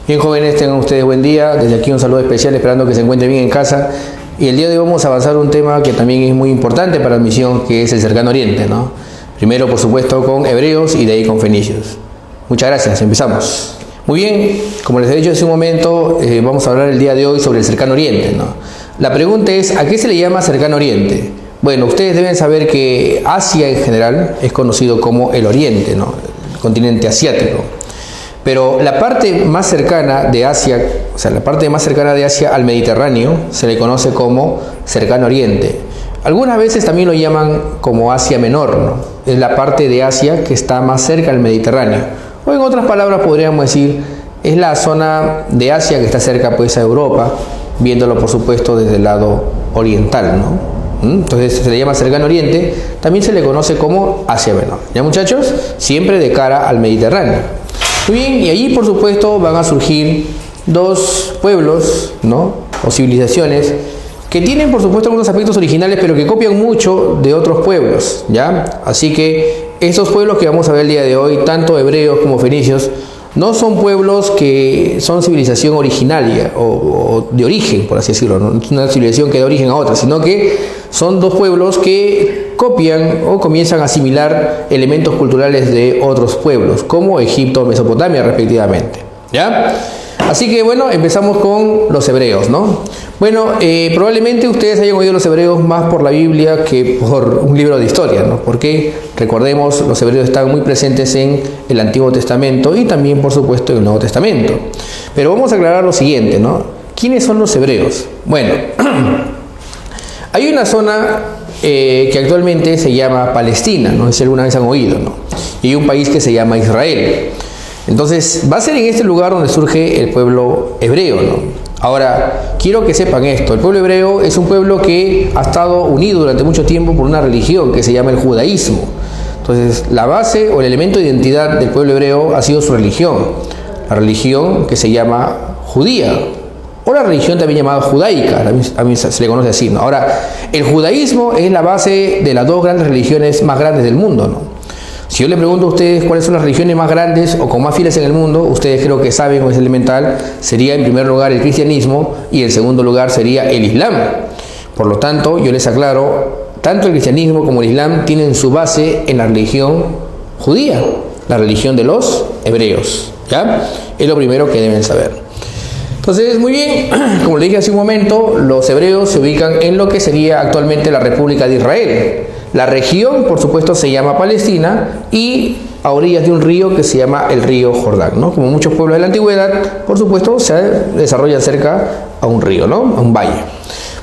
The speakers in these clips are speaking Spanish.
Bien, jóvenes, tengan ustedes buen día. Desde aquí un saludo especial, esperando que se encuentren bien en casa. Y el día de hoy vamos a avanzar un tema que también es muy importante para la misión, que es el Cercano Oriente, ¿no? Primero, por supuesto, con hebreos y de ahí con fenicios. Muchas gracias, empezamos. Muy bien, como les he dicho hace un momento, vamos a hablar el día de hoy sobre el Cercano Oriente, ¿no? La pregunta es, ¿a qué se le llama Cercano Oriente? Bueno, ustedes deben saber que Asia en general es conocido como el Oriente, ¿no? El continente asiático. Pero la parte más cercana de Asia, al Mediterráneo, se le conoce como Cercano Oriente. Algunas veces también lo llaman como Asia Menor, ¿no? Es la parte de Asia que está más cerca al Mediterráneo. O en otras palabras podríamos decir, es la zona de Asia que está cerca pues a Europa, viéndolo por supuesto desde el lado oriental, ¿no? Entonces se le llama Cercano Oriente, también se le conoce como Asia Menor. ¿Ya, muchachos? Siempre de cara al Mediterráneo. Muy bien, y allí por supuesto van a surgir dos pueblos, ¿no? O civilizaciones que tienen por supuesto algunos aspectos originales, pero que copian mucho de otros pueblos, ¿ya? Así que estos pueblos que vamos a ver el día de hoy, tanto hebreos como fenicios, no son pueblos que son civilización originaria o de origen, por así decirlo, no es una civilización que da origen a otra, sino que son dos pueblos que copian o comienzan a asimilar elementos culturales de otros pueblos, como Egipto o Mesopotamia respectivamente, ¿ya? Así que bueno, empezamos con los hebreos, ¿no? Bueno, probablemente ustedes hayan oído los hebreos más por la Biblia que por un libro de historia, ¿no? Porque recordemos, los hebreos están muy presentes en el Antiguo Testamento y también, por supuesto, en el Nuevo Testamento. Pero vamos a aclarar lo siguiente, ¿no? ¿Quiénes son los hebreos? Bueno, hay una zona que actualmente se llama Palestina, no sé si alguna vez han oído, ¿no? Y hay un país que se llama Israel. Entonces, va a ser en este lugar donde surge el pueblo hebreo, ¿no? Ahora, quiero que sepan esto, el pueblo hebreo es un pueblo que ha estado unido durante mucho tiempo por una religión que se llama el judaísmo. Entonces, la base o el elemento de identidad del pueblo hebreo ha sido su religión, la religión que se llama judía, o la religión también llamada judaica, a mí se le conoce así, ¿no? Ahora, el judaísmo es la base de las dos grandes religiones más grandes del mundo, ¿no? Si yo le pregunto a ustedes cuáles son las religiones más grandes o con más fieles en el mundo, ustedes creo que saben o es elemental, sería en primer lugar el cristianismo y en segundo lugar sería el islam. Por lo tanto, yo les aclaro, tanto el cristianismo como el islam tienen su base en la religión judía, la religión de los hebreos, ¿ya? Es lo primero que deben saber. Entonces, muy bien, como le dije hace un momento, los hebreos se ubican en lo que sería actualmente la República de Israel. La región, por supuesto, se llama Palestina y a orillas de un río que se llama el río Jordán, ¿no? Como muchos pueblos de la antigüedad, por supuesto, se desarrollan cerca a un río, ¿no? A un valle.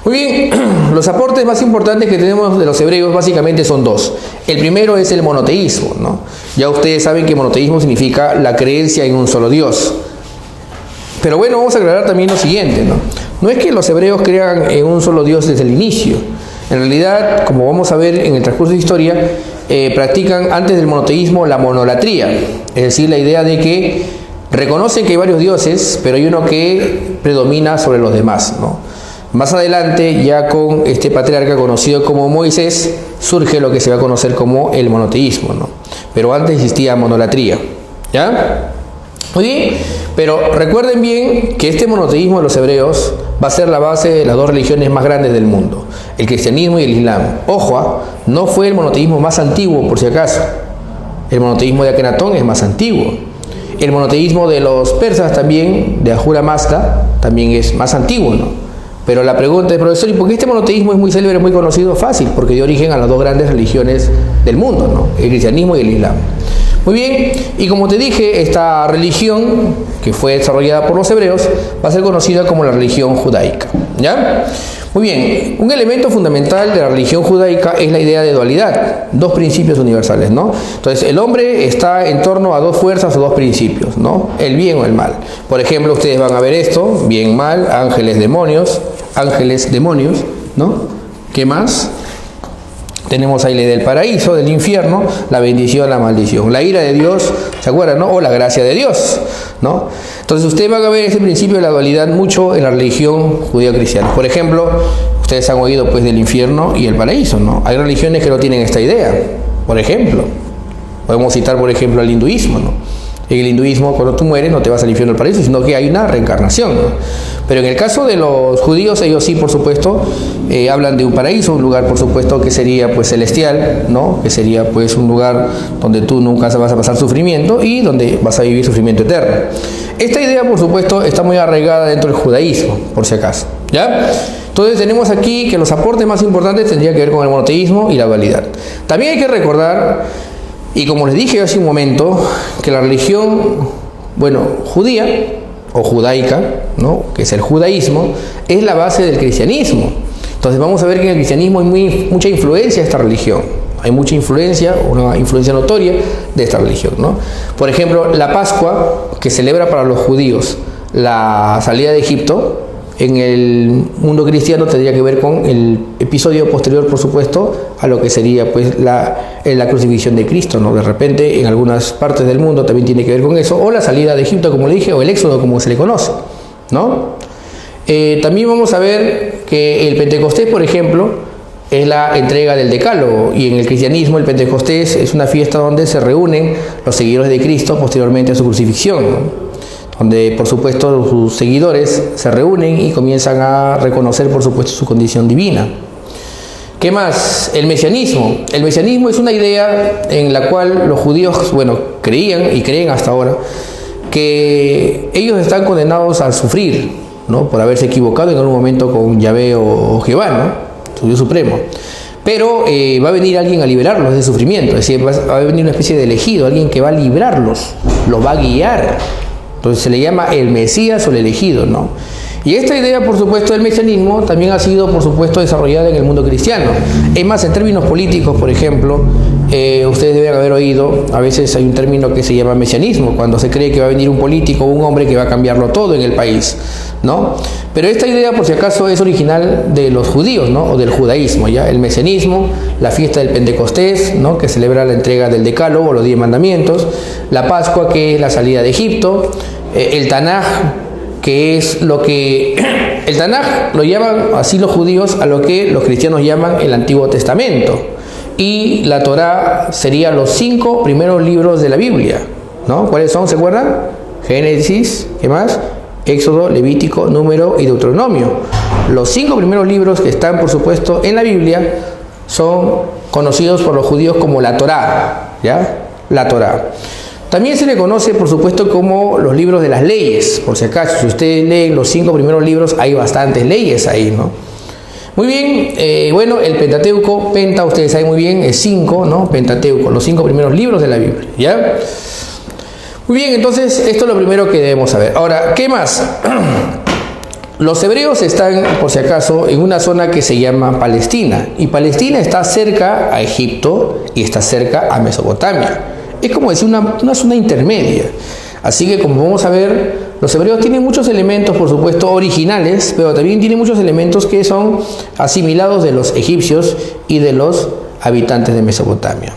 Muy bien, los aportes más importantes que tenemos de los hebreos básicamente son dos. El primero es el monoteísmo, ¿no? Ya ustedes saben que monoteísmo significa la creencia en un solo Dios. Pero bueno, vamos a aclarar también lo siguiente, ¿no? No es que los hebreos crean en un solo Dios desde el inicio. En realidad, como vamos a ver en el transcurso de historia, practican antes del monoteísmo la monolatría, es decir, la idea de que reconocen que hay varios dioses, pero hay uno que predomina sobre los demás, ¿no? Más adelante, ya con este patriarca conocido como Moisés, surge lo que se va a conocer como el monoteísmo, ¿no? Pero antes existía monolatría, ¿ya? Muy bien, pero recuerden bien que este monoteísmo de los hebreos va a ser la base de las dos religiones más grandes del mundo, el cristianismo y el islam. Ojo, no fue el monoteísmo más antiguo, por si acaso. El monoteísmo de Akenatón es más antiguo. El monoteísmo de los persas también, de Ahura Mazda, también es más antiguo, ¿no? Pero la pregunta es, profesor, ¿y por qué este monoteísmo es muy célebre, muy conocido? Fácil, porque dio origen a las dos grandes religiones del mundo, ¿no? El cristianismo y el islam. Muy bien, y como te dije, esta religión que fue desarrollada por los hebreos va a ser conocida como la religión judaica, ¿ya? Muy bien, un elemento fundamental de la religión judaica es la idea de dualidad, dos principios universales, ¿no? Entonces, el hombre está en torno a dos fuerzas o dos principios, ¿no? El bien o el mal. Por ejemplo, ustedes van a ver esto, bien, mal, ángeles, demonios, ¿no? ¿Qué más? Tenemos ahí la idea del paraíso, del infierno, la bendición, la maldición, la ira de Dios, ¿se acuerdan, no? O la gracia de Dios, ¿no? Entonces ustedes van a ver ese principio de la dualidad mucho en la religión judío-cristiana. Por ejemplo, ustedes han oído pues del infierno y el paraíso, ¿no? Hay religiones que no tienen esta idea. Por ejemplo, podemos citar por ejemplo al hinduismo, ¿no? En el hinduismo, cuando tú mueres, no te vas al infierno o al paraíso, sino que hay una reencarnación, ¿no? Pero en el caso de los judíos, ellos sí, por supuesto, hablan de un paraíso, un lugar, por supuesto, que sería pues celestial, ¿no? Que sería pues un lugar donde tú nunca vas a pasar sufrimiento y donde vas a vivir sufrimiento eterno. Esta idea, por supuesto, está muy arraigada dentro del judaísmo, por si acaso, ¿ya? Entonces tenemos aquí que los aportes más importantes tendrían que ver con el monoteísmo y la dualidad. También hay que recordar, y como les dije hace un momento, que la religión, bueno, judía o judaica, ¿no? Que es el judaísmo, es la base del cristianismo. Entonces vamos a ver que en el cristianismo hay mucha influencia de esta religión. Hay mucha influencia, una influencia notoria de esta religión, ¿no? Por ejemplo, la Pascua, que celebra para los judíos la salida de Egipto, en el mundo cristiano tendría que ver con el episodio posterior, por supuesto, a lo que sería pues la crucifixión de Cristo, ¿no? De repente, en algunas partes del mundo también tiene que ver con eso, o la salida de Egipto, como le dije, o el éxodo, como se le conoce, ¿no? También vamos a ver que el Pentecostés, por ejemplo, es la entrega del decálogo, y en el cristianismo el Pentecostés es una fiesta donde se reúnen los seguidores de Cristo posteriormente a su crucifixión, ¿no? Donde por supuesto sus seguidores se reúnen y comienzan a reconocer por supuesto su condición divina. ¿Qué más? El mesianismo. El mesianismo es una idea en la cual los judíos, bueno, creían y creen hasta ahora que ellos están condenados al sufrir, ¿no? Por haberse equivocado en algún momento con Yahvé o Jehová, ¿no? Su Dios supremo. Pero va a venir alguien a liberarlos de sufrimiento, es decir, va a venir una especie de elegido, alguien que va a librarlos, los va a guiar. Entonces se le llama el Mesías o el elegido, ¿no? Y esta idea, por supuesto, del mesianismo también ha sido, por supuesto, desarrollada en el mundo cristiano. Es más, en términos políticos, por ejemplo, ustedes deben haber oído, a veces hay un término que se llama mesianismo, cuando se cree que va a venir un político o un hombre que va a cambiarlo todo en el país, ¿no? Pero esta idea, por si acaso, es original de los judíos, ¿no? O del judaísmo, ¿ya? El mesianismo, la fiesta del Pentecostés, ¿no? Que celebra la entrega del decálogo, los 10 mandamientos, la Pascua, que es la salida de Egipto, el Tanaj, que es lo que el Tanaj lo llaman así los judíos a lo que los cristianos llaman el Antiguo Testamento, y la Torá sería los 5 primeros libros de la Biblia, ¿no? ¿Cuáles son? ¿Se acuerdan? Génesis, ¿qué más? Éxodo, Levítico, Número y Deuteronomio. Los 5 primeros libros que están, por supuesto, en la Biblia son conocidos por los judíos como la Torá, ¿ya? La Torá. También se le conoce, por supuesto, como los libros de las leyes, por si acaso. Si ustedes leen los 5 primeros libros, hay bastantes leyes ahí, ¿no? Muy bien, bueno, el Pentateuco, Penta, ustedes saben muy bien, es 5, ¿no? Pentateuco, los 5 primeros libros de la Biblia, ¿ya? Muy bien, entonces, esto es lo primero que debemos saber. Ahora, ¿qué más? Los hebreos están, por si acaso, en una zona que se llama Palestina, y Palestina está cerca a Egipto y está cerca a Mesopotamia. Es como decir una zona intermedia. Así que, como vamos a ver, los hebreos tienen muchos elementos, por supuesto, originales, pero también tienen muchos elementos que son asimilados de los egipcios y de los habitantes de Mesopotamia.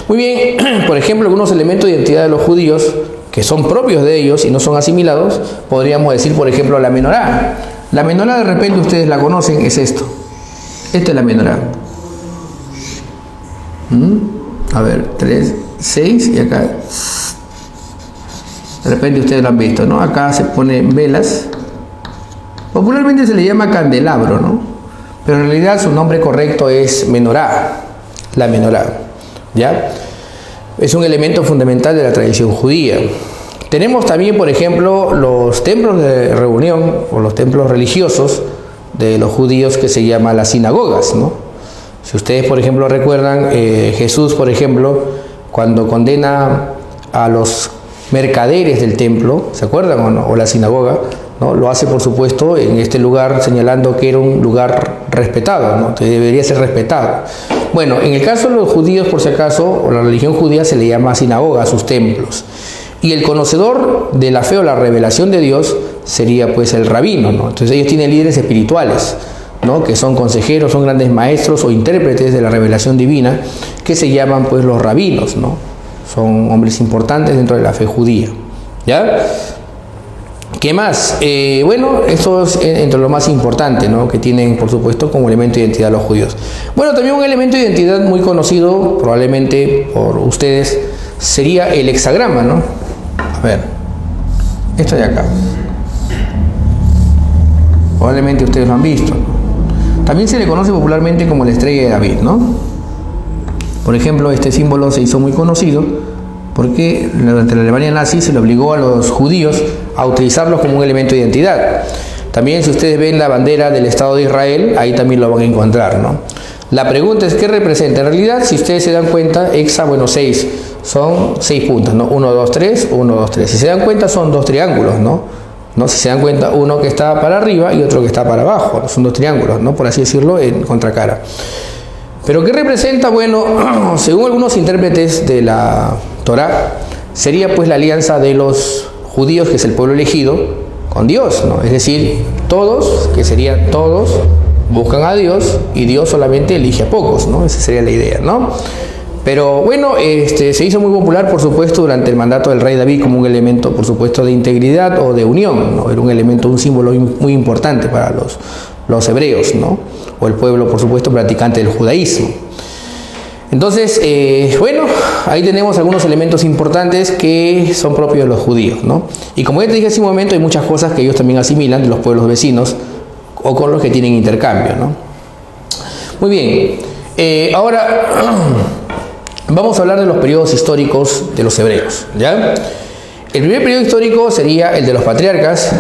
Muy bien, por ejemplo, algunos elementos de identidad de los judíos que son propios de ellos y no son asimilados, podríamos decir, por ejemplo, la menorá. La menorá, de repente ustedes la conocen, es esto. Esta es la menorá. A ver, 3, 6 y acá. De repente ustedes lo han visto, ¿no? Acá se ponen velas. Popularmente se le llama candelabro, ¿no? Pero en realidad su nombre correcto es menorá. La menorá, ¿ya? Es un elemento fundamental de la tradición judía. Tenemos también, por ejemplo, los templos de reunión o los templos religiosos de los judíos que se llaman las sinagogas, ¿no? Si ustedes, por ejemplo, recuerdan, Jesús, por ejemplo, cuando condena a los mercaderes del templo, ¿se acuerdan o no? O la sinagoga, ¿no? Lo hace, por supuesto, en este lugar, señalando que era un lugar respetado, ¿no? Que debería ser respetado. Bueno, en el caso de los judíos, por si acaso, o la religión judía, se le llama sinagoga a sus templos. Y el conocedor de la fe o la revelación de Dios sería pues el rabino, ¿no? Entonces ellos tienen líderes espirituales, ¿no? Que son consejeros, son grandes maestros o intérpretes de la revelación divina, que se llaman pues los rabinos, ¿no? Son hombres importantes dentro de la fe judía, ¿ya? ¿Qué más? Bueno, esto es entre lo más importante, ¿no? Que tienen, por supuesto, como elemento de identidad los judíos. Bueno, también un elemento de identidad muy conocido, probablemente por ustedes, sería el hexagrama, ¿no? A ver, esto de acá. Probablemente ustedes lo han visto. También se le conoce popularmente como la estrella de David, ¿no? Por ejemplo, este símbolo se hizo muy conocido porque durante la Alemania nazi se le obligó a los judíos a utilizarlo como un elemento de identidad. También si ustedes ven la bandera del Estado de Israel, ahí también lo van a encontrar, ¿no? La pregunta es, ¿qué representa? En realidad, si ustedes se dan cuenta, hexa, bueno, 6, son 6 puntos, ¿no? 1, 2, 3, 1, 2, 3. Si se dan cuenta, son 2 triángulos, ¿no? Si se dan cuenta, uno que está para arriba y otro que está para abajo, son 2 triángulos, ¿no? Por así decirlo, en contracara. ¿Pero qué representa? Bueno, según algunos intérpretes de la Torá, sería pues la alianza de los judíos, que es el pueblo elegido, con Dios, ¿no? Es decir, todos, que serían todos, buscan a Dios y Dios solamente elige a pocos, ¿no? Esa sería la idea, ¿no? Pero bueno, se hizo muy popular, por supuesto, durante el mandato del rey David como un elemento, por supuesto, de integridad o de unión, ¿no? Era un elemento, un símbolo muy importante para los hebreos, ¿no? O el pueblo, por supuesto, practicante del judaísmo. Entonces, bueno, ahí tenemos algunos elementos importantes que son propios de los judíos, ¿no? Y como ya te dije hace un momento, hay muchas cosas que ellos también asimilan de los pueblos vecinos o con los que tienen intercambio, ¿no? Muy bien, ahora vamos a hablar de los periodos históricos de los hebreos, ¿ya? El primer periodo histórico sería el de los patriarcas,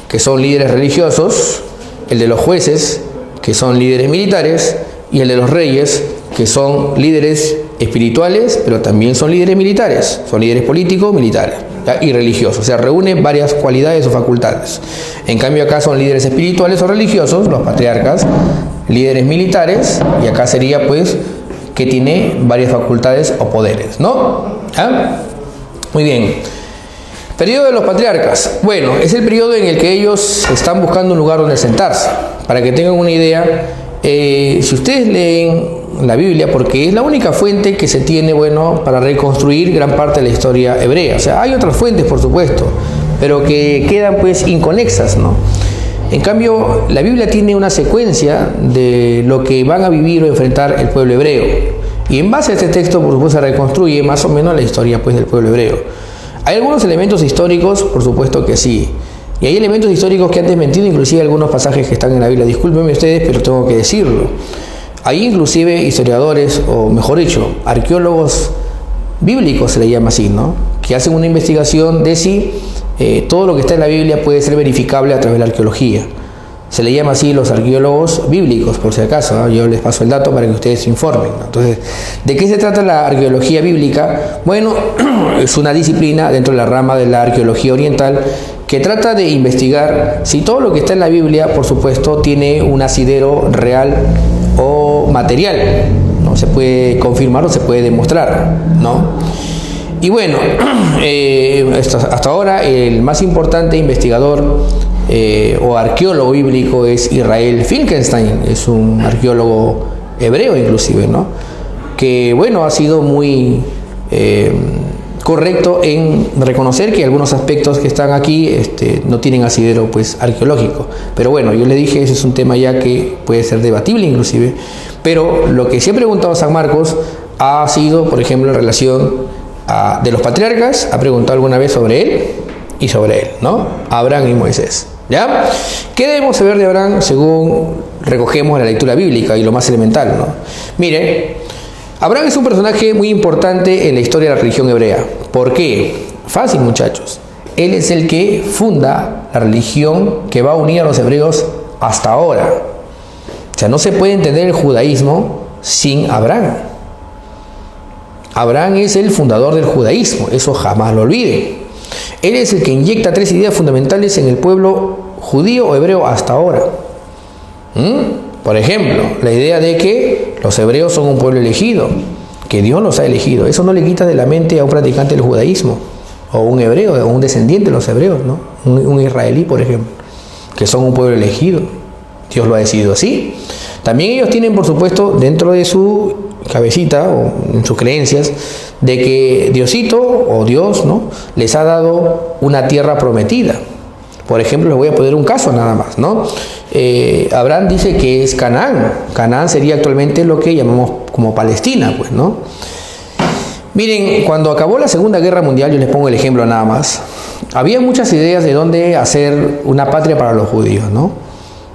que son líderes religiosos, el de los jueces, que son líderes militares, y el de los reyes, que son líderes espirituales, pero también son líderes militares, son líderes políticos, militares, ¿ya? Y religiosos, o sea, reúnen varias cualidades o facultades. En cambio acá son líderes espirituales o religiosos, los patriarcas, líderes militares, y acá sería pues que tiene varias facultades o poderes, ¿no? ¿Ah? Muy bien. Periodo de los patriarcas. Bueno, es el periodo en el que ellos están buscando un lugar donde sentarse. Para que tengan una idea, si ustedes leen la Biblia, porque es la única fuente que se tiene, bueno, para reconstruir gran parte de la historia hebrea. O sea, hay otras fuentes, por supuesto, pero que quedan pues inconexas, ¿no? En cambio, la Biblia tiene una secuencia de lo que van a vivir o enfrentar el pueblo hebreo. Y en base a este texto, por supuesto, se reconstruye más o menos la historia pues del pueblo hebreo. ¿Hay algunos elementos históricos? Por supuesto que sí. Y hay elementos históricos que han desmentido inclusive algunos pasajes que están en la Biblia. Discúlpenme ustedes, pero tengo que decirlo. Hay inclusive historiadores, o mejor dicho, arqueólogos bíblicos, se le llama así, ¿no? Que hacen una investigación de si todo lo que está en la Biblia puede ser verificable a través de la arqueología. Se le llama así los arqueólogos bíblicos, por si acaso, ¿no? Yo les paso el dato para que ustedes se informen, ¿no? Entonces, ¿de qué se trata la arqueología bíblica? Bueno, es una disciplina dentro de la rama de la arqueología oriental que trata de investigar si todo lo que está en la Biblia, por supuesto, tiene un asidero real o material, ¿no? Se puede confirmar o se puede demostrar, ¿no? Y bueno, hasta ahora el más importante investigador o arqueólogo bíblico es Israel Finkelstein, es un arqueólogo hebreo inclusive, ¿no? Que bueno, ha sido muy correcto en reconocer que algunos aspectos que están aquí no tienen asidero pues arqueológico. Pero bueno, yo le dije, ese es un tema ya que puede ser debatible inclusive, pero lo que sí ha preguntado San Marcos ha sido, por ejemplo, en relación de los patriarcas, ha preguntado alguna vez sobre él y sobre él, ¿no? Abraham y Moisés, ¿ya? ¿Qué debemos saber de Abraham según recogemos la lectura bíblica y lo más elemental, ¿no? Mire, Abraham es un personaje muy importante en la historia de la religión hebrea. ¿Por qué? Fácil, muchachos. Él es el que funda la religión que va a unir a los hebreos hasta ahora. O sea, no se puede entender el judaísmo sin Abraham. Abraham es el fundador del judaísmo, eso jamás lo olviden. Él es el que inyecta 3 ideas fundamentales en el pueblo judío o hebreo hasta ahora. Por ejemplo, la idea de que los hebreos son un pueblo elegido, que Dios los ha elegido. Eso no le quita de la mente a un practicante del judaísmo, o un hebreo, o un descendiente de los hebreos, ¿no? Un israelí, por ejemplo, que son un pueblo elegido. Dios lo ha decidido así. También ellos tienen, por supuesto, dentro de su cabecita o en sus creencias, de que Diosito o Dios, ¿no?, les ha dado una tierra prometida. Por ejemplo, les voy a poner un caso nada más, ¿no? Abraham dice que es Canaán. Canaán sería actualmente lo que llamamos como Palestina, pues, ¿no? Miren, cuando acabó la Segunda Guerra Mundial, yo les pongo el ejemplo nada más, había muchas ideas de dónde hacer una patria para los judíos, ¿no?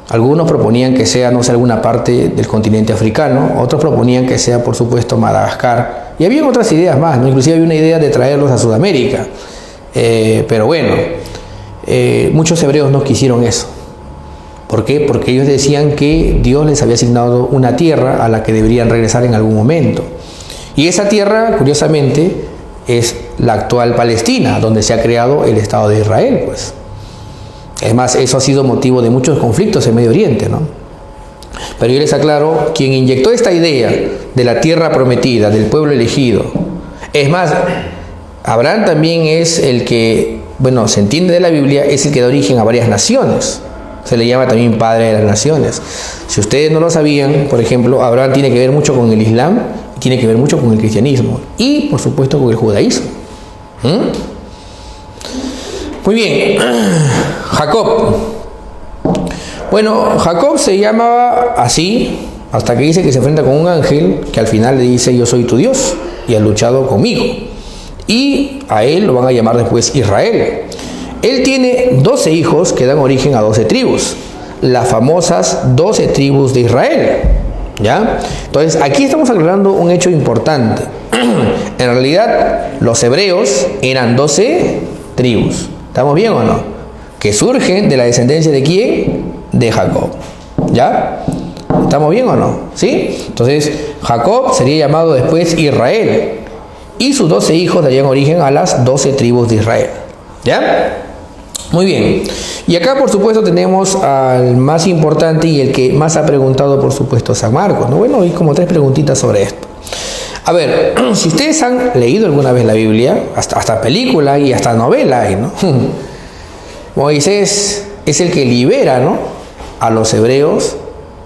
Algunos proponían que sea, no sé, alguna parte del continente africano, otros proponían que sea, por supuesto, Madagascar, y había otras ideas más, ¿no? Inclusive había una idea de traerlos a Sudamérica, pero bueno, muchos hebreos no quisieron eso. ¿Por qué? Porque ellos decían que Dios les había asignado una tierra a la que deberían regresar en algún momento. Y esa tierra, curiosamente, es la actual Palestina, donde se ha creado el Estado de Israel, pues. Además, eso ha sido motivo de muchos conflictos en Medio Oriente, ¿no? Pero yo les aclaro, quien inyectó esta idea de la tierra prometida, del pueblo elegido, es más, Abraham también es el que, bueno, se entiende de la Biblia, es el que da origen a varias naciones. Se le llama también padre de las naciones. Si ustedes no lo sabían, por ejemplo, Abraham tiene que ver mucho con el Islam, tiene que ver mucho con el cristianismo y, por supuesto, con el judaísmo. Muy bien, Jacob. Bueno, Jacob se llamaba así hasta que dice que se enfrenta con un ángel que al final le dice: yo soy tu Dios y has luchado conmigo. Y a él lo van a llamar después Israel. Él tiene 12 hijos que dan origen a 12 tribus, las famosas 12 tribus de Israel, ¿ya? Entonces, aquí estamos aclarando un hecho importante. En realidad, los hebreos eran 12 tribus. ¿Estamos bien o no? Que surgen de la descendencia ¿de quién? De Jacob, ¿ya? ¿Estamos bien o no? ¿Sí? Entonces, Jacob sería llamado después Israel, y sus 12 hijos darían origen a las 12 tribus de Israel, ¿ya? Muy bien, y acá por supuesto tenemos al más importante y el que más ha preguntado, por supuesto, San Marcos, ¿no? Bueno, hay como 3 preguntitas sobre esto. A ver, si ustedes han leído alguna vez la Biblia, hasta película y hasta novela hay, ¿no? Moisés es el que libera, ¿no?, a los hebreos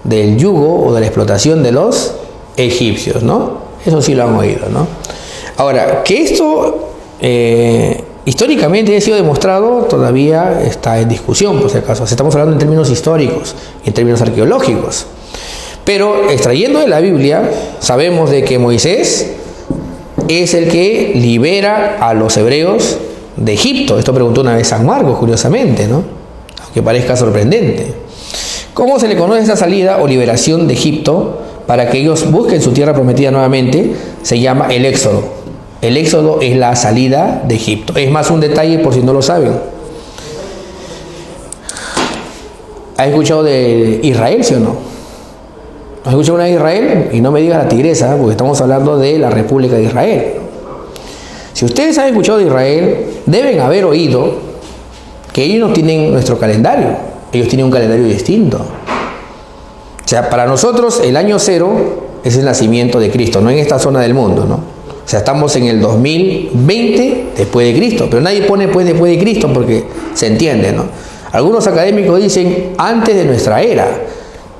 del yugo o de la explotación de los egipcios, ¿no? Eso sí lo han oído, ¿no? Ahora, que esto históricamente ha sido demostrado, todavía está en discusión, por si acaso. Estamos hablando en términos históricos y en términos arqueológicos. Pero extrayendo de la Biblia, sabemos de que Moisés es el que libera a los hebreos de Egipto. Esto preguntó una vez San Marcos, curiosamente, ¿no? Aunque parezca sorprendente. ¿Cómo se le conoce esta salida o liberación de Egipto para que ellos busquen su tierra prometida nuevamente? Se llama el Éxodo. El Éxodo es la salida de Egipto. Es más, un detalle por si no lo saben. ¿Has escuchado de Israel, sí o no? ¿Has escuchado una de Israel? Y no me digas la tigresa, porque estamos hablando de la República de Israel. Si ustedes han escuchado de Israel, deben haber oído que ellos no tienen nuestro calendario. Ellos tienen un calendario distinto. O sea, para nosotros el año 0 es el nacimiento de Cristo, no en esta zona del mundo, ¿no? O sea, estamos en el 2020 después de Cristo, pero nadie pone pues después de Cristo porque se entiende, ¿no? Algunos académicos dicen antes de nuestra era.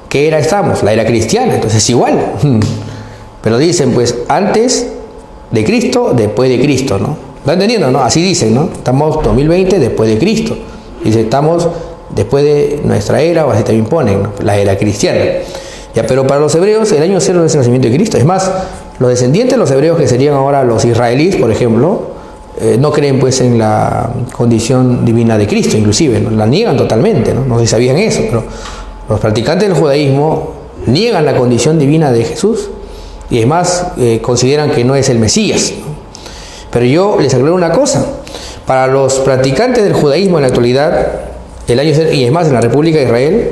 ¿Qué era estamos? La era cristiana, entonces es igual. Pero dicen pues antes de Cristo, después de Cristo, ¿no? ¿Lo entendiendo, no? Así dicen, ¿no? Estamos 2020 después de Cristo. Dice, estamos después de nuestra era, o así también ponen, ¿no?, la era cristiana. Ya, pero para los hebreos el año 0 es el nacimiento de Cristo. Es más, los descendientes de los hebreos, que serían ahora los israelíes, por ejemplo, no creen pues en la condición divina de Cristo, inclusive, ¿no? La niegan totalmente, ¿no? No sé si sabían eso, pero los practicantes del judaísmo niegan la condición divina de Jesús y es más, consideran que no es el Mesías, ¿no? Pero yo les aclaro una cosa: para los practicantes del judaísmo en la actualidad, el año 0, y es más, en la República de Israel,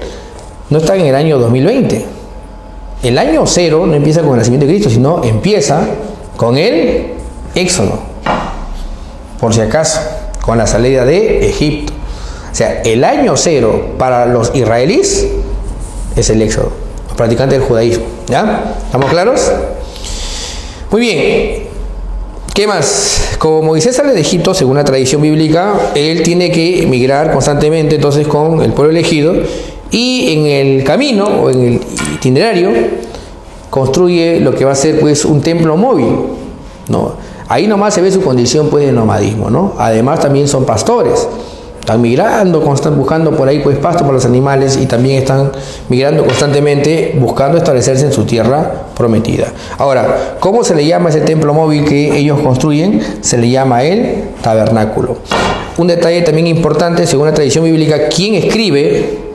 no está en el año 2020. El año 0 no empieza con el nacimiento de Cristo, sino empieza con el Éxodo, por si acaso, con la salida de Egipto. O sea, el año 0 para los israelíes es el Éxodo, los practicantes del judaísmo. ¿Ya? ¿Estamos claros? Muy bien. ¿Qué más? Como Moisés sale de Egipto, según la tradición bíblica, él tiene que migrar constantemente entonces con el pueblo elegido, y en el camino o en el itinerario construye lo que va a ser pues un templo móvil, ¿no? Ahí nomás se ve su condición pues de nomadismo, ¿no? Además también son pastores. Están migrando, buscando por ahí pues pasto para los animales y también están migrando constantemente buscando establecerse en su tierra prometida. Ahora, ¿cómo se le llama ese templo móvil que ellos construyen? Se le llama el tabernáculo. Un detalle también importante, según la tradición bíblica, ¿quién escribe?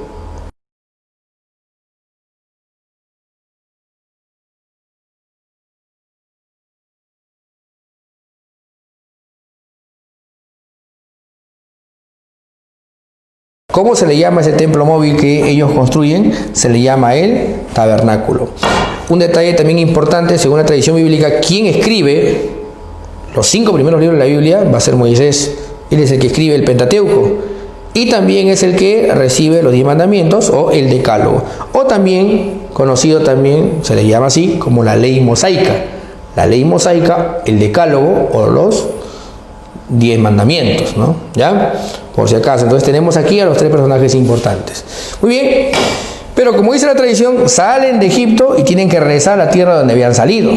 ¿Cómo se le llama ese templo móvil que ellos construyen? Se le llama el tabernáculo. Un detalle también importante, según la tradición bíblica, ¿quién escribe los 5 primeros libros de la Biblia? Va a ser Moisés. Él es el que escribe el Pentateuco. Y también es el que recibe los 10 mandamientos o el Decálogo. O también, conocido también, se le llama así, como la ley mosaica. La ley mosaica, el Decálogo o los 10 mandamientos, ¿no? ¿Ya? Por si acaso. Entonces tenemos aquí a los 3 personajes importantes. Muy bien. Pero como dice la tradición, salen de Egipto y tienen que regresar a la tierra donde habían salido.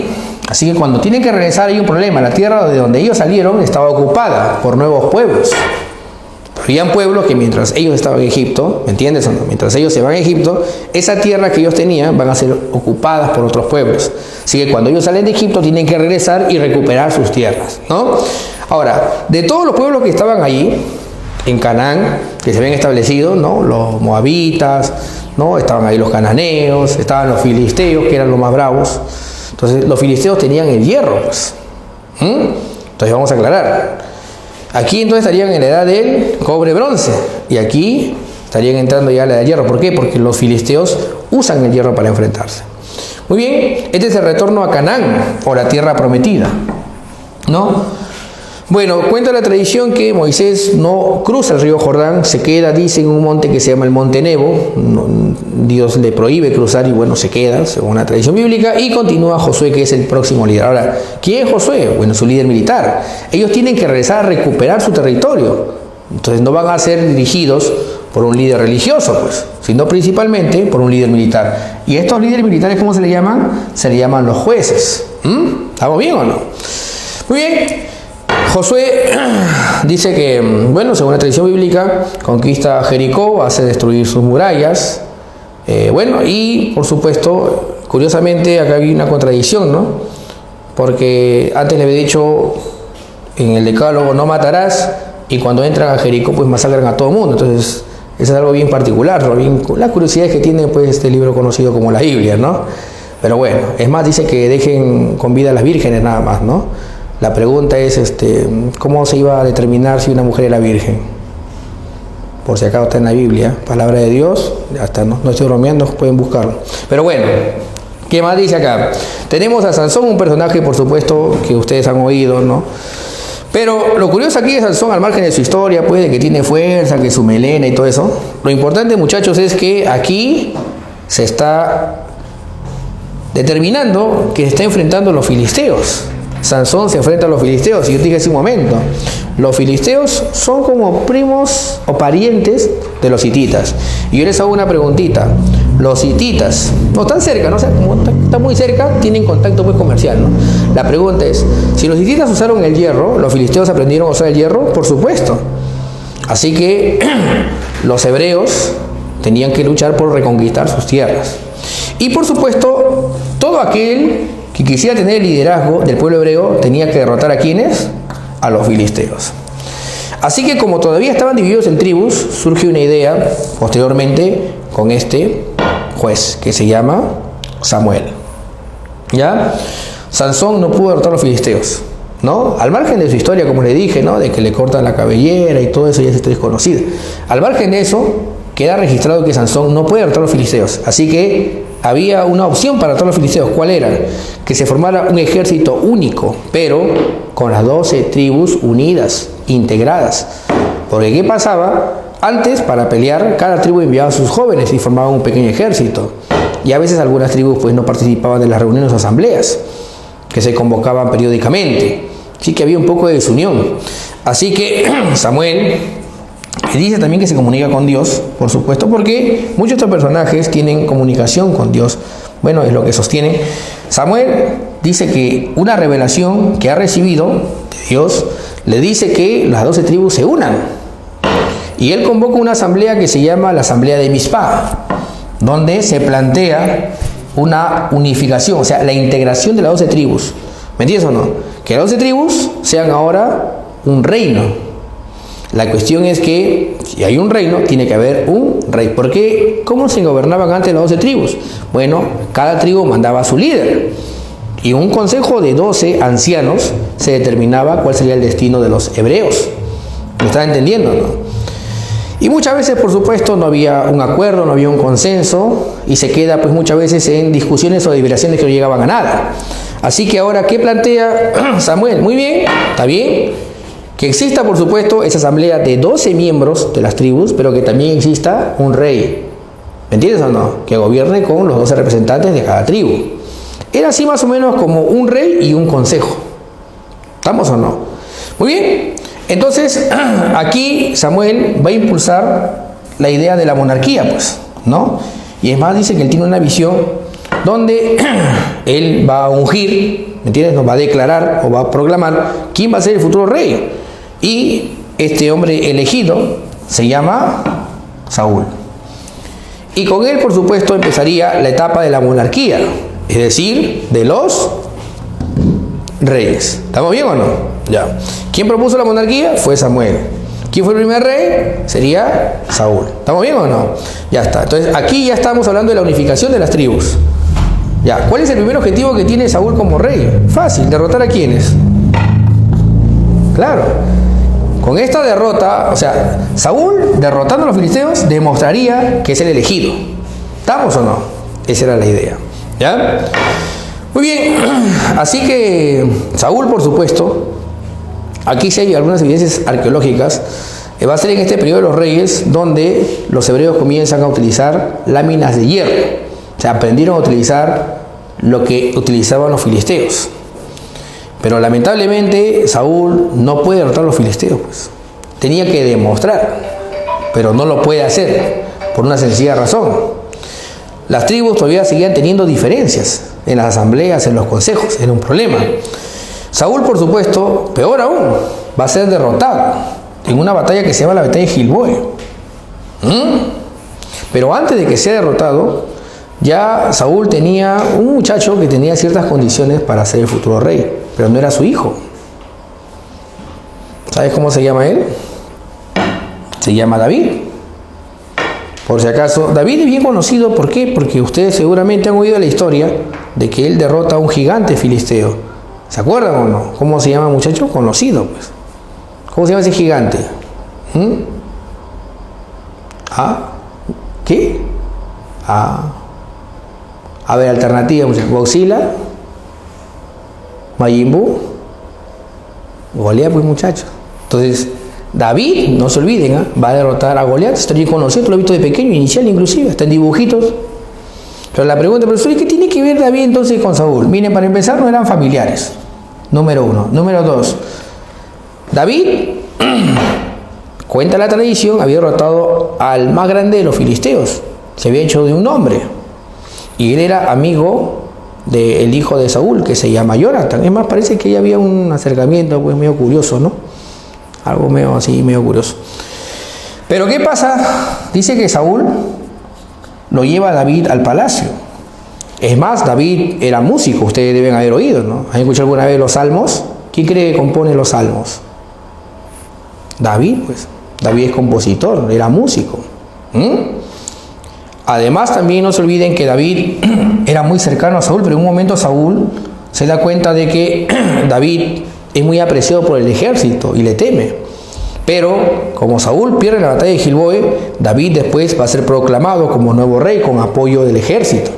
Así que cuando tienen que regresar hay un problema. La tierra de donde ellos salieron estaba ocupada por nuevos pueblos. Habían pueblos que mientras ellos estaban en Egipto, ¿me entiendes o no? Mientras ellos se van a Egipto, esa tierra que ellos tenían van a ser ocupadas por otros pueblos. Así que cuando ellos salen de Egipto tienen que regresar y recuperar sus tierras, ¿no? Ahora, de todos los pueblos que estaban allí, en Canaán, que se habían establecido, ¿no? Los moabitas, ¿no? Estaban ahí los cananeos, estaban los filisteos, que eran los más bravos. Entonces, los filisteos tenían el hierro, pues. Entonces, vamos a aclarar. Aquí entonces estarían en la edad del cobre-bronce, y aquí estarían entrando ya a la edad del hierro. ¿Por qué? Porque los filisteos usan el hierro para enfrentarse. Muy bien, este es el retorno a Canaán, o la tierra prometida, ¿no? Bueno, cuenta la tradición que Moisés no cruza el río Jordán, se queda, dice, en un monte que se llama el Monte Nebo. Dios le prohíbe cruzar y bueno, se queda, según la tradición bíblica, y continúa Josué, que es el próximo líder. Ahora, ¿quién es Josué? Bueno, su líder militar. Ellos tienen que regresar a recuperar su territorio. Entonces no van a ser dirigidos por un líder religioso, pues, sino principalmente por un líder militar. ¿Y estos líderes militares cómo se le llaman? Se le llaman los jueces. ¿Estamos bien o no? Muy bien. Josué dice que, bueno, según la tradición bíblica, conquista Jericó, hace destruir sus murallas. Bueno, y por supuesto, curiosamente, acá hay una contradicción, ¿no? Porque antes le había dicho en el Decálogo, no matarás, y cuando entran a Jericó, pues masacran a todo el mundo. Entonces, eso es algo bien particular, ¿no? Las curiosidades que tiene pues este libro conocido como la Biblia, ¿no? Pero bueno, es más, dice que dejen con vida a las vírgenes nada más, ¿no? La pregunta es, ¿cómo se iba a determinar si una mujer era virgen? Por si acaso está en la Biblia, palabra de Dios, hasta no estoy bromeando, pueden buscarlo. Pero bueno, ¿qué más dice acá? Tenemos a Sansón, un personaje, por supuesto, que ustedes han oído, ¿no? Pero lo curioso aquí de Sansón, al margen de su historia, pues, de que tiene fuerza, que su melena y todo eso, lo importante, muchachos, es que aquí se está determinando que se está enfrentando a los filisteos. Sansón se enfrenta a los filisteos, y yo te dije hace un momento, los filisteos son como primos o parientes de los hititas. Y yo les hago una preguntita, los hititas, no están cerca, ¿no? O sea, como están muy cerca, tienen contacto pues comercial, ¿no? La pregunta es, si los hititas usaron el hierro, ¿los filisteos aprendieron a usar el hierro? Por supuesto. Así que los hebreos tenían que luchar por reconquistar sus tierras. Y por supuesto, todo aquel que quisiera tener el liderazgo del pueblo hebreo tenía que derrotar a ¿quiénes? A los filisteos. Así que como todavía estaban divididos en tribus, surge una idea posteriormente con este juez que se llama Samuel. ¿Ya? Sansón no pudo derrotar a los filisteos, ¿no? Al margen de su historia, como le dije, ¿no? De que le cortan la cabellera y todo eso ya es desconocido. Al margen de eso, queda registrado que Sansón no puede derrotar a los filisteos. Así que había una opción para todos los filisteos. ¿Cuál era? Que se formara un ejército único, pero con las 12 tribus unidas, integradas. Porque ¿qué pasaba? Antes, para pelear, cada tribu enviaba a sus jóvenes y formaban un pequeño ejército. Y a veces algunas tribus pues no participaban de las reuniones o asambleas que se convocaban periódicamente. Así que había un poco de desunión. Así que Samuel dice también que se comunica con Dios, por supuesto, porque muchos de estos personajes tienen comunicación con Dios. Bueno, es lo que sostienen. Samuel dice que una revelación que ha recibido de Dios le dice que las 12 tribus se unan. Y él convoca una asamblea que se llama la Asamblea de Mizpah, donde se plantea una unificación, o sea, la integración de las 12 tribus. ¿Me entiendes o no? Que las 12 tribus sean ahora un reino. La cuestión es que si hay un reino, tiene que haber un rey. ¿Por qué? ¿Cómo se gobernaban antes las 12 tribus? Bueno, cada tribu mandaba a su líder. Y un consejo de 12 ancianos se determinaba cuál sería el destino de los hebreos. ¿Me están entendiendo, no? Y muchas veces, por supuesto, no había un acuerdo, no había un consenso, y se queda pues muchas veces en discusiones o deliberaciones que no llegaban a nada. Así que ahora, ¿qué plantea Samuel? Muy bien, está bien, que exista, por supuesto, esa asamblea de 12 miembros de las tribus, pero que también exista un rey. ¿Me entiendes o no? Que gobierne con los 12 representantes de cada tribu. Era así más o menos como un rey y un consejo. ¿Estamos o no? Muy bien. Entonces, aquí Samuel va a impulsar la idea de la monarquía, pues, ¿no? Y es más, dice que él tiene una visión donde él va a ungir, ¿me entiendes? Nos va a declarar o va a proclamar quién va a ser el futuro rey. Y este hombre elegido se llama Saúl. Y con él, por supuesto, empezaría la etapa de la monarquía, es decir, de los reyes. ¿Estamos bien o no? Ya. ¿Quién propuso la monarquía? Fue Samuel. ¿Quién fue el primer rey? Sería Saúl. ¿Estamos bien o no? Ya está. Entonces, aquí ya estamos hablando de la unificación de las tribus. Ya. ¿Cuál es el primer objetivo que tiene Saúl como rey? Fácil, derrotar a quiénes. Claro. Con esta derrota, o sea, Saúl derrotando a los filisteos demostraría que es el elegido. ¿Estamos o no? Esa era la idea. ¿Ya? Muy bien. Así que Saúl, por supuesto, aquí sí hay algunas evidencias arqueológicas. Va a ser en este periodo de los reyes donde los hebreos comienzan a utilizar láminas de hierro. O sea, aprendieron a utilizar lo que utilizaban los filisteos. Pero lamentablemente Saúl no puede derrotar a los filisteos, pues. Tenía que demostrar, pero no lo puede hacer por una sencilla razón. Las tribus todavía seguían teniendo diferencias en las asambleas, en los consejos. Era un problema. Saúl, por supuesto, peor aún, va a ser derrotado en una batalla que se llama la batalla de Gilboa. Pero antes de que sea derrotado, ya Saúl tenía un muchacho que tenía ciertas condiciones para ser el futuro rey, pero no era su hijo. ¿Sabes cómo se llama él? Se llama David. Por si acaso, David es bien conocido, ¿por qué? Porque ustedes seguramente han oído la historia de que él derrota a un gigante filisteo. ¿Se acuerdan o no? ¿Cómo se llama, muchacho? Conocido, pues. ¿Cómo se llama ese gigante? ¿Qué? A ver, alternativa, muchachos. Godzilla, Majin Buu, Goliat, pues, muchachos. Entonces, David, no se olviden, va a derrotar a Goliat. Está bien conocido, lo he visto de pequeño, inicial inclusive, hasta en dibujitos. Pero la pregunta, profesor, ¿qué tiene que ver David entonces con Saúl? Miren, para empezar, no eran familiares. Número uno. Número dos, David, cuenta la tradición, había derrotado al más grande de los filisteos. Se había hecho de un hombre. Y él era amigo del hijo de Saúl, que se llama Jonathan. Es más, parece que ya había un acercamiento pues medio curioso, ¿no? Algo medio así, medio curioso. Pero ¿qué pasa? Dice que Saúl lo lleva a David al palacio. Es más, David era músico, ustedes deben haber oído, ¿no? ¿Han escuchado alguna vez los salmos? ¿Quién cree que compone los salmos? David, pues. David es compositor, era músico. Además, también no se olviden que David era muy cercano a Saúl, pero en un momento Saúl se da cuenta de que David es muy apreciado por el ejército y le teme. Pero como Saúl pierde la batalla de Gilboa, David después va a ser proclamado como nuevo rey con apoyo del ejército.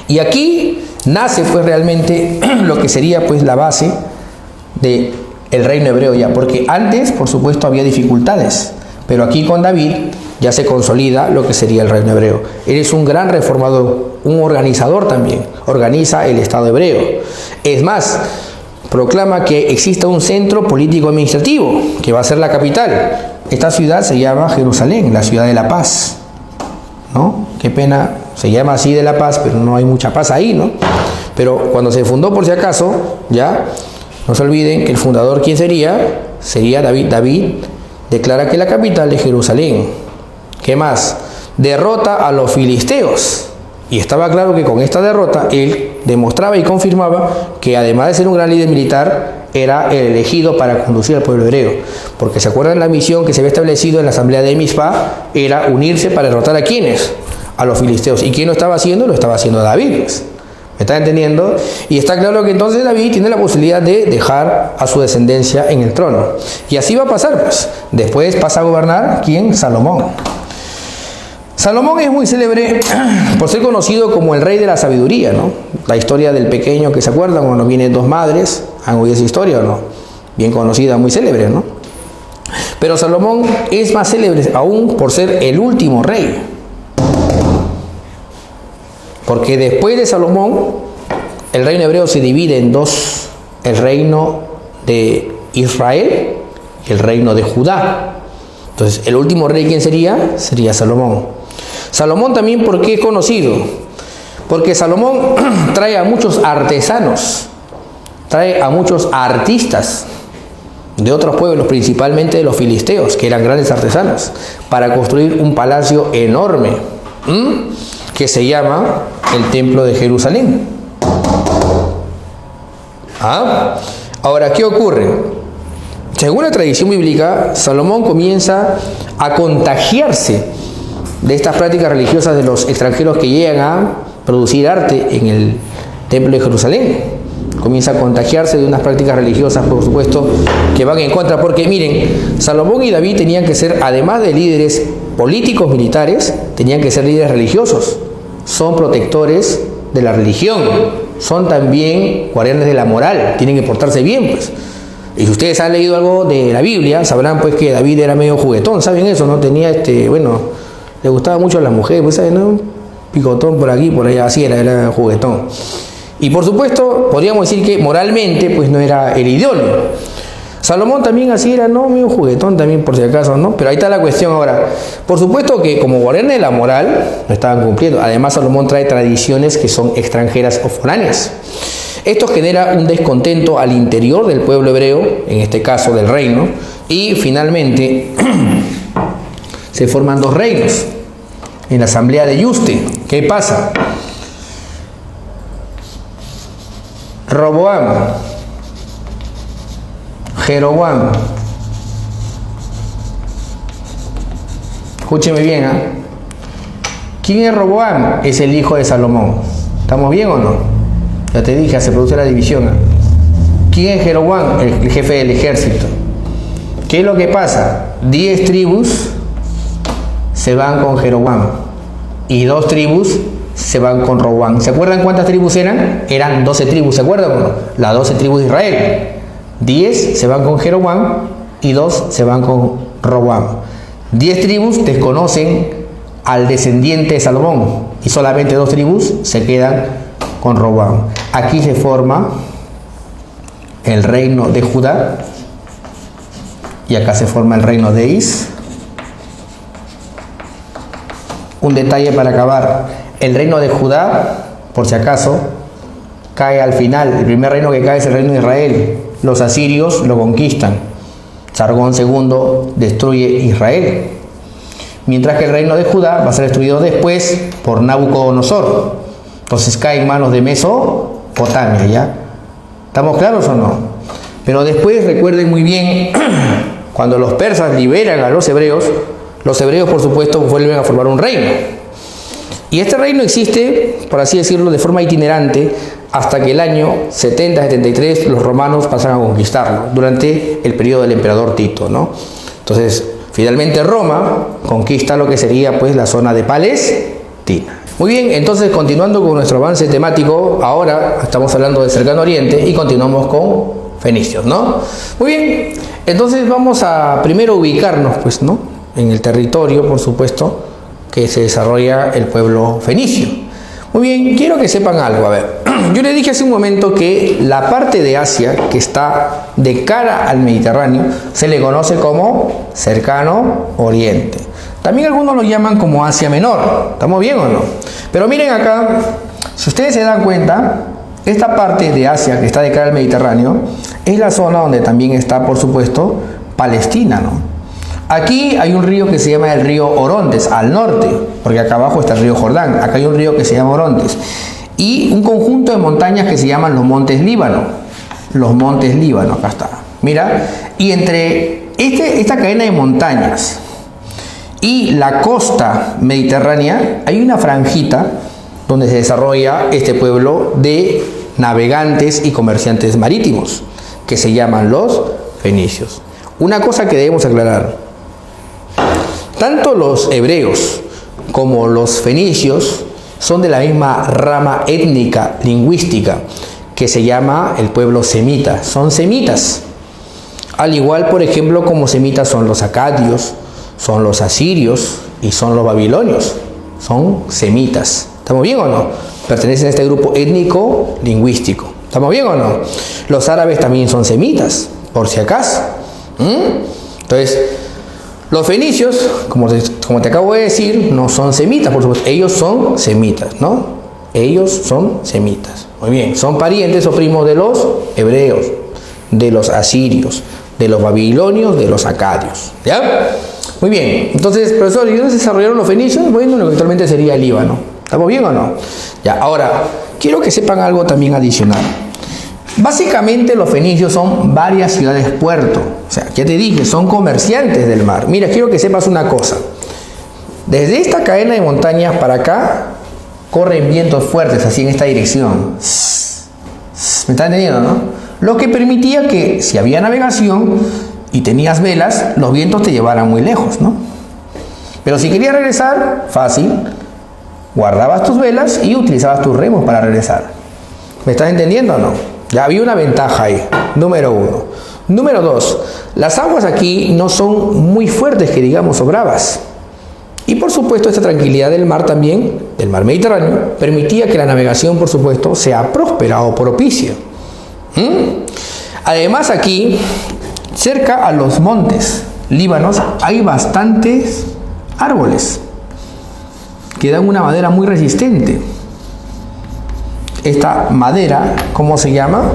Y aquí nace pues realmente lo que sería pues la base del reino hebreo ya, porque antes por supuesto había dificultades, pero aquí con David ya se consolida lo que sería el reino hebreo. Él es un gran reformador, un organizador también, organiza el Estado hebreo. Es más, proclama que exista un centro político administrativo, que va a ser la capital. Esta ciudad se llama Jerusalén, la ciudad de la paz, ¿no? Qué pena, se llama así de la paz, pero no hay mucha paz ahí, ¿no? Pero cuando se fundó, por si acaso, ya, no se olviden que el fundador, ¿quién sería? Sería David declara que la capital es Jerusalén. ¿Qué más? Derrota a los filisteos. Y estaba claro que con esta derrota él demostraba y confirmaba que además de ser un gran líder militar, era el elegido para conducir al pueblo hebreo. Porque se acuerdan, la misión que se había establecido en la asamblea de Mizpah era unirse para derrotar a ¿quiénes? A los filisteos. ¿Y quién lo estaba haciendo? Lo estaba haciendo David. ¿Me está entendiendo? Y está claro que entonces David tiene la posibilidad de dejar a su descendencia en el trono. Y así va a pasar, pues. Después pasa a gobernar, ¿quién? Salomón. Salomón es muy célebre por ser conocido como el rey de la sabiduría, ¿no? La historia del pequeño, que se acuerdan, cuando vienen dos madres, ¿han oído esa historia o no? Bien conocida, muy célebre, ¿no? Pero Salomón es más célebre aún por ser el último rey. Porque después de Salomón, el reino hebreo se divide en dos: el reino de Israel y el reino de Judá. Entonces, el último rey, ¿quién sería? Sería Salomón. Salomón también, ¿por qué es conocido? Porque Salomón trae a muchos artesanos, trae a muchos artistas de otros pueblos, principalmente de los filisteos, que eran grandes artesanos, para construir un palacio enorme, que se llama el Templo de Jerusalén. Ahora, ¿qué ocurre? Según la tradición bíblica, Salomón comienza a contagiarse de estas prácticas religiosas de los extranjeros que llegan a producir arte en el Templo de Jerusalén. Comienza a contagiarse de unas prácticas religiosas, por supuesto, que van en contra. Porque miren, Salomón y David tenían que ser, además de líderes políticos militares, tenían que ser líderes religiosos. Son protectores de la religión, son también guardianes de la moral, tienen que portarse bien, pues. Y si ustedes han leído algo de la Biblia, sabrán pues que David era medio juguetón, ¿saben eso? No tenía le gustaba mucho a las mujeres, pues, ¿saben? ¿No? Picotón por aquí, por allá, así era juguetón. Y por supuesto, podríamos decir que moralmente, pues no era el idóneo. Salomón también así era, ¿no? Medio juguetón también, por si acaso, ¿no? Pero ahí está la cuestión ahora. Por supuesto que como guardianes de la moral, no estaban cumpliendo. Además, Salomón trae tradiciones que son extranjeras o foráneas. Esto genera un descontento al interior del pueblo hebreo, en este caso del reino, y finalmente se forman dos reinos en la asamblea de Yuste. ¿Qué pasa? Roboam, Jeroboam. Escúcheme bien, ¿ah? ¿Quién es Roboam? Es el hijo de Salomón. ¿Estamos bien o no? Ya te dije, se produce la división, ¿ah? ¿Quién es Jeroboam? El jefe del ejército. ¿Qué es lo que pasa? 10 tribus se van con Jeroboam y 2 tribus se van con Roboam. ¿Se acuerdan cuántas tribus eran? Eran 12 tribus, ¿se acuerdan o no? Las 12 tribus de Israel. 10 se van con Jeroboam y 2 se van con Roboam. 10 tribus desconocen al descendiente de Salomón y solamente 2 tribus se quedan con Roboam. Aquí se forma el reino de Judá y acá se forma el reino de Is. Un detalle para acabar: el reino de Judá, por si acaso, cae al final. El primer reino que cae es el reino de Israel. Los asirios lo conquistan. Sargón II destruye Israel. Mientras que el reino de Judá va a ser destruido después por Nabucodonosor. Entonces cae en manos de Mesopotamia, ¿ya? ¿Estamos claros o no? Pero después recuerden muy bien, cuando los persas liberan a los hebreos por supuesto vuelven a formar un reino. Y este reino existe, por así decirlo, de forma itinerante hasta que el año 70-73 los romanos pasan a conquistarlo, durante el periodo del emperador Tito, ¿no? Entonces, finalmente Roma conquista lo que sería pues la zona de Palestina. Muy bien, entonces continuando con nuestro avance temático, ahora estamos hablando del Cercano Oriente y continuamos con fenicios, ¿no? Muy bien, entonces vamos a primero ubicarnos, pues, ¿no?, en el territorio, por supuesto, que se desarrolla el pueblo fenicio. Muy bien, quiero que sepan algo. A ver, yo les dije hace un momento que la parte de Asia que está de cara al Mediterráneo se le conoce como Cercano Oriente. También algunos lo llaman como Asia Menor. ¿Estamos bien o no? Pero miren acá, si ustedes se dan cuenta, esta parte de Asia que está de cara al Mediterráneo es la zona donde también está, por supuesto, Palestina, ¿no? Aquí hay un río que se llama el río Orontes, al norte, porque acá abajo está el río Jordán. Acá hay un río que se llama Orontes. Y un conjunto de montañas que se llaman los Montes Líbano. Los Montes Líbano, acá está. Mira, y entre esta cadena de montañas y la costa mediterránea hay una franjita donde se desarrolla este pueblo de navegantes y comerciantes marítimos, que se llaman los fenicios. Una cosa que debemos aclarar: tanto los hebreos como los fenicios son de la misma rama étnica, lingüística, que se llama el pueblo semita. Son semitas. Al igual, por ejemplo, como semitas son los acadios, son los asirios y son los babilonios. Son semitas. ¿Estamos bien o no? Pertenecen a este grupo étnico lingüístico. ¿Estamos bien o no? Los árabes también son semitas, por si acaso. Entonces, los fenicios, como te acabo de decir, no son semitas, por supuesto. Ellos son semitas, ¿no? Ellos son semitas. Muy bien, son parientes o primos de los hebreos, de los asirios, de los babilonios, de los acadios. ¿Ya? Muy bien. Entonces, profesor, ¿y dónde se desarrollaron los fenicios? Bueno, lo que actualmente sería el Líbano. ¿Estamos bien o no? Ya, ahora, quiero que sepan algo también adicional. Básicamente los fenicios son varias ciudades-puerto. O sea, ya te dije, son comerciantes del mar. Mira, quiero que sepas una cosa. Desde esta cadena de montañas para acá, corren vientos fuertes, así en esta dirección. ¿Me están entendiendo, no? Lo que permitía que, si había navegación y tenías velas, los vientos te llevaran muy lejos, ¿no? Pero si querías regresar, fácil. Guardabas tus velas y utilizabas tus remos para regresar. ¿Me estás entendiendo o no? Ya había una ventaja ahí, número uno. Número dos, las aguas aquí no son muy fuertes, que digamos, o bravas. Y por supuesto, esta tranquilidad del mar también, del mar Mediterráneo, permitía que la navegación, por supuesto, sea próspera o propicia. Además, aquí, cerca a los montes líbanos, hay bastantes árboles que dan una madera muy resistente. Esta madera, ¿cómo se llama?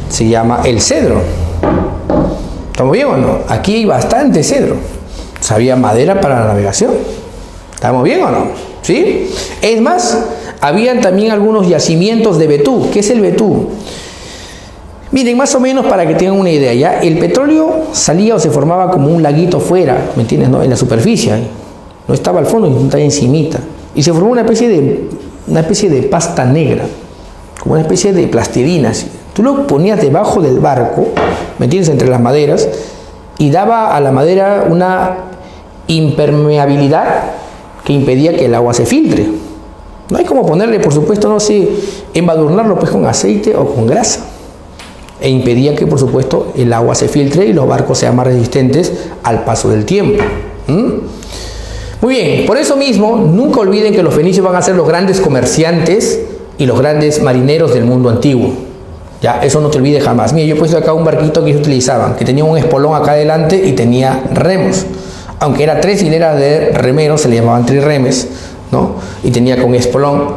Se llama el cedro. ¿Estamos bien o no? Aquí hay bastante cedro. O sea, había madera para la navegación. ¿Estamos bien o no? ¿Sí? Es más, habían también algunos yacimientos de betú. ¿Qué es el betú? Miren, más o menos para que tengan una idea, ¿ya? El petróleo salía o se formaba como un laguito fuera, ¿me entiendes? ¿No? En la superficie. No estaba al fondo, estaba encimita. Y se formó una especie de pasta negra, como una especie de plastilina. ¿Sí? Tú lo ponías debajo del barco, ¿me entiendes? Entre las maderas, y daba a la madera una impermeabilidad que impedía que el agua se filtre. No hay como ponerle, por supuesto, no sé, embadurnarlo pues con aceite o con grasa. E impedía que, por supuesto, el agua se filtre y los barcos sean más resistentes al paso del tiempo. Muy bien, por eso mismo, nunca olviden que los fenicios van a ser los grandes comerciantes y los grandes marineros del mundo antiguo. Ya, eso no te olvides jamás. Mira, yo he puesto acá un barquito que ellos utilizaban, que tenía un espolón acá adelante y tenía remos. Aunque era 3 hileras de remeros, se le llamaban trirremes, ¿no? Y tenía con espolón.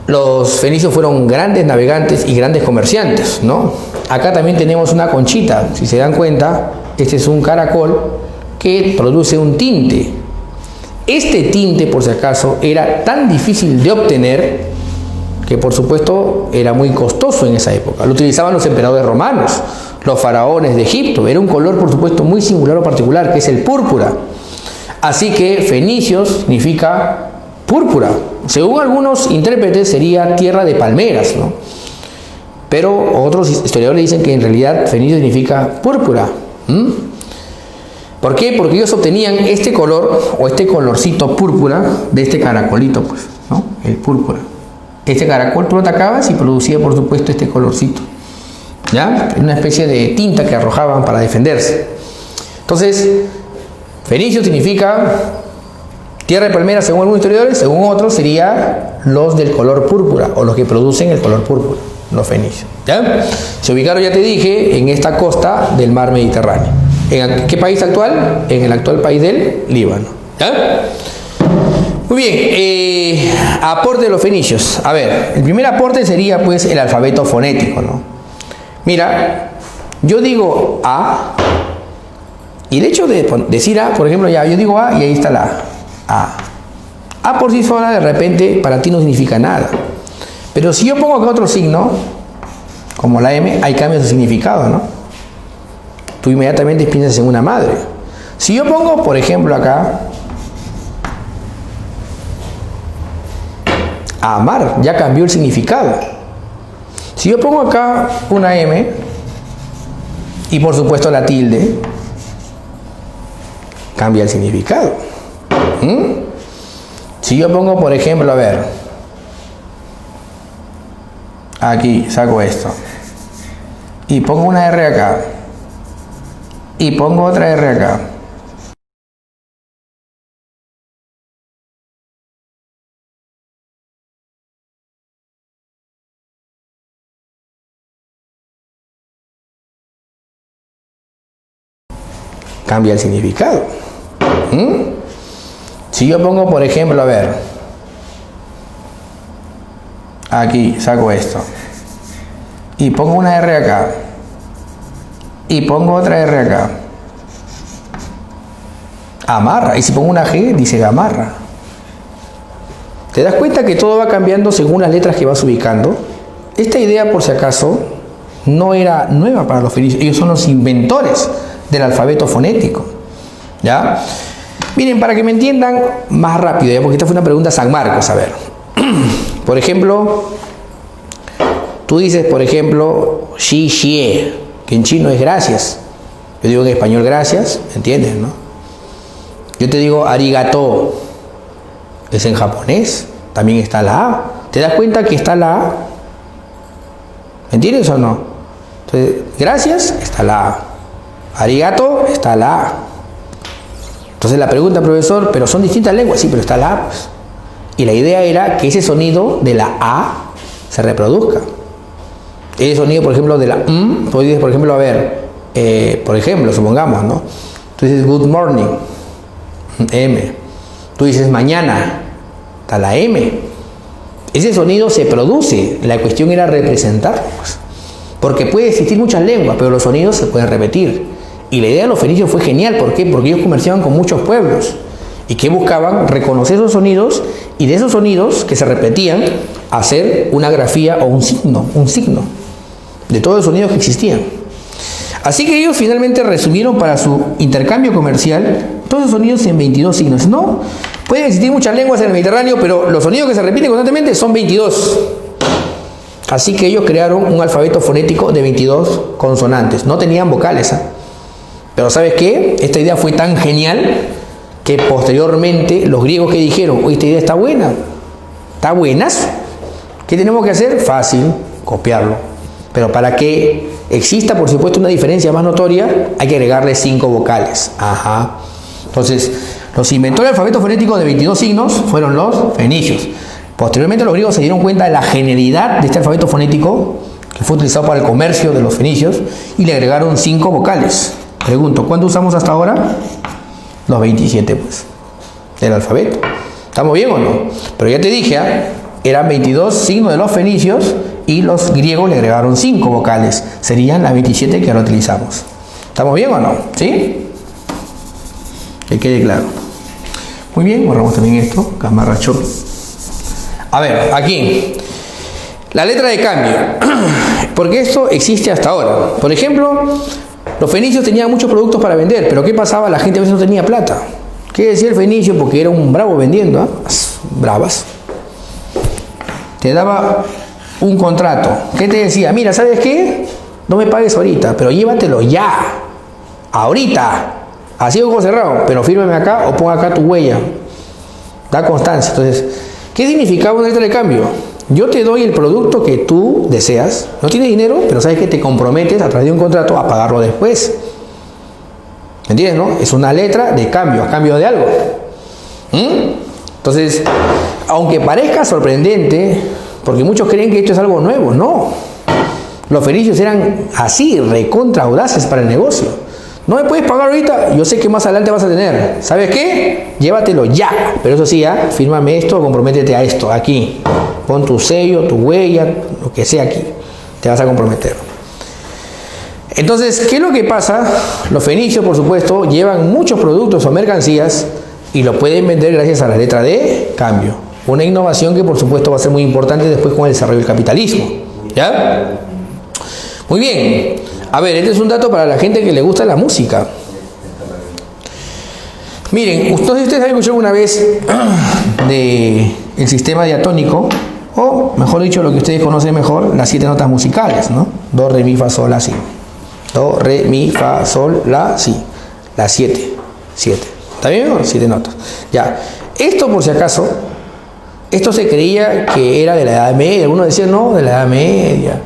Los fenicios fueron grandes navegantes y grandes comerciantes, ¿no? Acá también tenemos una conchita. Si se dan cuenta, este es un caracol que produce un tinte. Este tinte, por si acaso, era tan difícil de obtener que, por supuesto, era muy costoso en esa época. Lo utilizaban los emperadores romanos, los faraones de Egipto. Era un color, por supuesto, muy singular o particular, que es el púrpura. Así que fenicios significa púrpura. Según algunos intérpretes, sería tierra de palmeras, ¿no? Pero otros historiadores dicen que en realidad fenicio significa púrpura. ¿Por qué? Porque ellos obtenían este color o este colorcito púrpura de este caracolito, pues, ¿no? El púrpura. Este caracol tú lo atacabas y producía, por supuesto, este colorcito. ¿Ya? Una especie de tinta que arrojaban para defenderse. Entonces, fenicio significa tierra de palmeras, según algunos historiadores. Según otros, sería los del color púrpura o los que producen el color púrpura, los fenicios. ¿Ya? Se ubicaron, ya te dije, en esta costa del mar Mediterráneo. ¿En qué país actual? En el actual país del Líbano. ¿Ya? Muy bien, aporte de los fenicios. A ver, el primer aporte sería pues el alfabeto fonético, ¿no? Mira, yo digo A Y el hecho de decir A, por ejemplo, ya yo digo A y ahí está la A. A por sí sola de repente para ti no significa nada. Pero si yo pongo acá otro signo, como la M, hay cambios de significado, ¿no? Tú inmediatamente piensas en una madre. Si yo pongo, por ejemplo, acá amar, ya cambió el significado. Si yo pongo acá una M y por supuesto la tilde, cambia el significado. Si yo pongo, por ejemplo, a ver, aquí saco esto y pongo una R acá y pongo otra R acá, cambia el significado. Si yo pongo, por ejemplo, a ver, aquí saco esto y pongo una R acá y pongo otra R acá, amarra. Y si pongo una G, dice gamarra. ¿Te das cuenta que todo va cambiando según las letras que vas ubicando? Esta idea, por si acaso, no era nueva para los fenicios. Ellos son los inventores del alfabeto fonético. ¿Ya? Miren, para que me entiendan más rápido, ¿ya? Porque esta fue una pregunta San Marcos, a ver. Por ejemplo, tú dices, por ejemplo, xi xie, que en chino es gracias. Yo digo en español gracias, ¿entiendes, no? Yo te digo arigato, es en japonés, también está la A. ¿Te das cuenta que está la A? ¿Entiendes o no? Entonces, gracias, está la A. Arigato, está la A. Entonces la pregunta, profesor, pero son distintas lenguas, sí, pero está la A, pues. Y la idea era que ese sonido de la A se reproduzca. Ese sonido, por ejemplo, de la tú dices, por ejemplo, a ver, por ejemplo, supongamos, ¿no? Tú dices good morning, M. Tú dices mañana, está la M. Ese sonido se produce, la cuestión era representarlo, pues. Porque puede existir muchas lenguas, pero los sonidos se pueden repetir. Y la idea de los fenicios fue genial, ¿por qué? Porque ellos comerciaban con muchos pueblos y que buscaban reconocer esos sonidos y de esos sonidos que se repetían hacer una grafía o un signo de todos los sonidos que existían. Así que ellos finalmente resumieron para su intercambio comercial todos esos sonidos en 22 signos. No, pueden existir muchas lenguas en el Mediterráneo, pero los sonidos que se repiten constantemente son 22. Así que ellos crearon un alfabeto fonético de 22 consonantes. No tenían vocales, ¿eh? Pero ¿sabes qué? Esta idea fue tan genial que posteriormente los griegos que dijeron, oye, esta idea está buena, está buenazo. ¿Qué tenemos que hacer? Fácil, copiarlo. Pero para que exista, por supuesto, una diferencia más notoria, hay que agregarle 5 vocales. Ajá. Entonces, los inventores del alfabeto fonético de 22 signos fueron los fenicios. Posteriormente los griegos se dieron cuenta de la genialidad de este alfabeto fonético que fue utilizado para el comercio de los fenicios y le agregaron 5 vocales. Pregunto, ¿cuánto usamos hasta ahora? Los 27, pues, del alfabeto. ¿Estamos bien o no? Pero ya te dije, eran 22 signos de los fenicios y los griegos le agregaron 5 vocales. Serían las 27 que ahora utilizamos. ¿Estamos bien o no? ¿Sí? Que quede claro. Muy bien, borramos también esto. Gamarra Chopi. A ver, aquí. La letra de cambio. Porque esto existe hasta ahora. Por ejemplo, los fenicios tenían muchos productos para vender, pero ¿qué pasaba? La gente a veces no tenía plata. ¿Qué decía el fenicio? Porque era un bravo vendiendo, ¿eh? Bravas. Te daba un contrato. ¿Qué te decía? Mira, ¿sabes qué? No me pagues ahorita, pero llévatelo ya. Ahorita. Así ojo cerrado, pero fírmame acá o pon acá tu huella. Da constancia. Entonces, ¿qué significaba una letra de cambio? Yo te doy el producto que tú deseas, no tienes dinero, pero sabes que te comprometes a través de un contrato a pagarlo después. ¿Me entiendes, no? Es una letra de cambio, a cambio de algo. Entonces, aunque parezca sorprendente, porque muchos creen que esto es algo nuevo, no. Los fenicios eran así, recontra audaces para el negocio. No me puedes pagar ahorita, yo sé que más adelante vas a tener. ¿Sabes qué? Llévatelo ya. Pero eso sí, fírmame esto, comprométete a esto, aquí. Pon tu sello, tu huella, lo que sea aquí. Te vas a comprometer. Entonces, ¿qué es lo que pasa? Los fenicios, por supuesto, llevan muchos productos o mercancías y lo pueden vender gracias a la letra de cambio. Una innovación que, por supuesto, va a ser muy importante después con el desarrollo del capitalismo. ¿Ya? Muy bien. A ver, este es un dato para la gente que le gusta la música. Miren, no sé si ustedes han escuchado alguna vez del sistema diatónico, o mejor dicho, lo que ustedes conocen mejor, las 7 notas musicales, ¿no? Do, re, mi, fa, sol, la, si. Do, re, mi, fa, sol, la, si. Las 7. 7. ¿Está bien? 7 notas. Ya. Esto, por si acaso, esto se creía que era de la Edad Media. Algunos decían, no, de la Edad Media.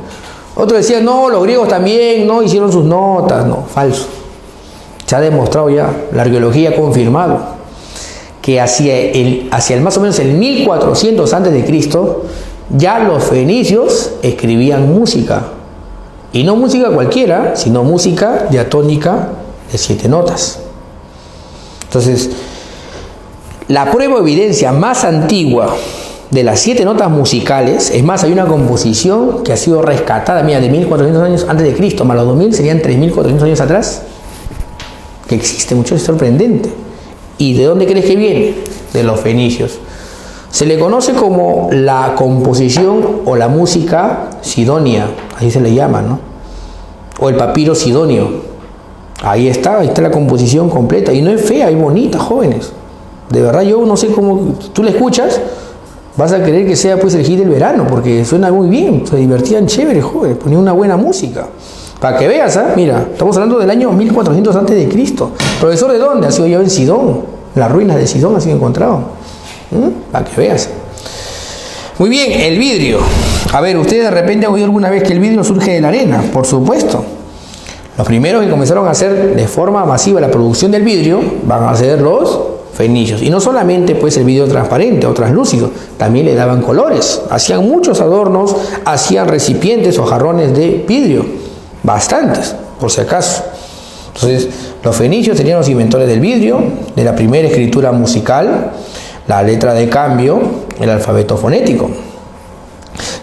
Otros decían, no, los griegos también, no, hicieron sus notas. No, falso. Se ha demostrado ya, la arqueología ha confirmado que hacia el más o menos el 1400 a.C. ya los fenicios escribían música. Y no música cualquiera, sino música diatónica de 7 notas. Entonces, la prueba o evidencia más antigua de las 7 notas musicales, es más, hay una composición que ha sido rescatada, mira, de 1400 años antes de Cristo, más los 2000 serían 3400 años atrás, que existe mucho, es sorprendente. ¿Y de dónde crees que viene? De los fenicios. Se le conoce como la composición o la música sidonia, así se le llama, ¿no? O el papiro sidonio. Ahí está la composición completa. Y no es fea, es bonita, jóvenes. De verdad, yo no sé cómo, tú la escuchas, vas a querer que sea pues el hit del verano, porque suena muy bien, se divertían chévere, jóvenes, ponían una buena música. Para que veas, ¿eh? Mira, estamos hablando del año 1400 a.C. ¿Profesor de dónde? Ha sido yo en Sidón, en las ruinas de Sidón ha sido encontrado. Para que veas. Muy bien, el vidrio. A ver, ustedes de repente han oído alguna vez que el vidrio surge de la arena, por supuesto. Los primeros que comenzaron a hacer de forma masiva la producción del vidrio van a ser los fenicios. Y no solamente pues el vidrio transparente o translúcido, también le daban colores. Hacían muchos adornos, hacían recipientes o jarrones de vidrio. Bastantes, por si acaso. Entonces, los fenicios tenían los inventores del vidrio, de la primera escritura musical, la letra de cambio, el alfabeto fonético.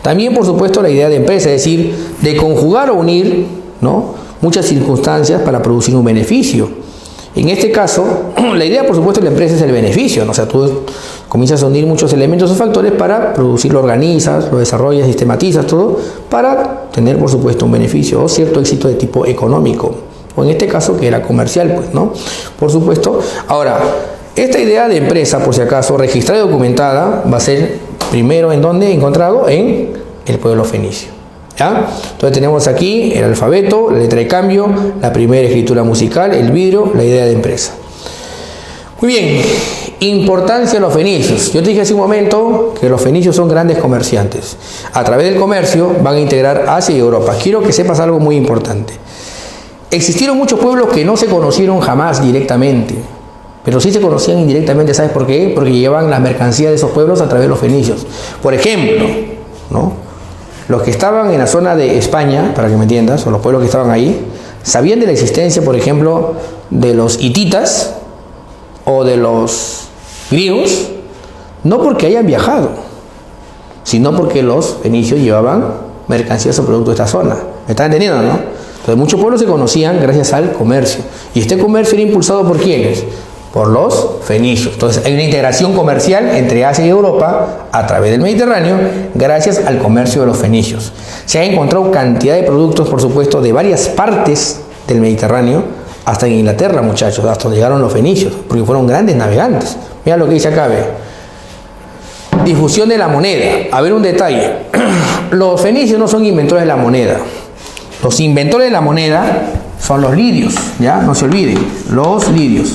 También, por supuesto, la idea de empresa, es decir, de conjugar o unir, ¿no?, muchas circunstancias para producir un beneficio. En este caso, la idea, por supuesto, de la empresa es el beneficio, ¿no? O sea, tú comienzas a unir muchos elementos o factores para producir, lo organizas, lo desarrollas, sistematizas todo, para tener, por supuesto, un beneficio o cierto éxito de tipo económico, o en este caso que era comercial, pues, ¿no? Por supuesto. Ahora, esta idea de empresa, por si acaso, registrada y documentada, va a ser primero en donde encontrado en el pueblo fenicio. ¿Ya? Entonces tenemos aquí el alfabeto, la letra de cambio, la primera escritura musical, el vidrio, la idea de empresa. Muy bien, importancia de los fenicios. Yo te dije hace un momento que los fenicios son grandes comerciantes. A través del comercio van a integrar Asia y Europa. Quiero que sepas algo muy importante. Existieron muchos pueblos que no se conocieron jamás directamente, pero sí se conocían indirectamente. ¿Sabes por qué? Porque llevaban las mercancías de esos pueblos a través de los fenicios. Por ejemplo, ¿no?, los que estaban en la zona de España, para que me entiendas, o los pueblos que estaban ahí, sabían de la existencia, por ejemplo, de los hititas o de los griegos, no porque hayan viajado, sino porque los fenicios llevaban mercancías o productos de esta zona. ¿Me están entendiendo, no? Entonces muchos pueblos se conocían gracias al comercio. Y este comercio era impulsado ¿por quiénes? Por los fenicios. Entonces hay una integración comercial entre Asia y Europa a través del Mediterráneo gracias al comercio de los fenicios. Se ha encontrado cantidad de productos, por supuesto, de varias partes del Mediterráneo, hasta en Inglaterra, muchachos, hasta donde llegaron los fenicios, porque fueron grandes navegantes. Mira lo que dice acá, ve. Difusión de la moneda. A ver un detalle. Los fenicios no son inventores de la moneda. Los inventores de la moneda son los lidios, ¿ya? No se olviden, los lidios.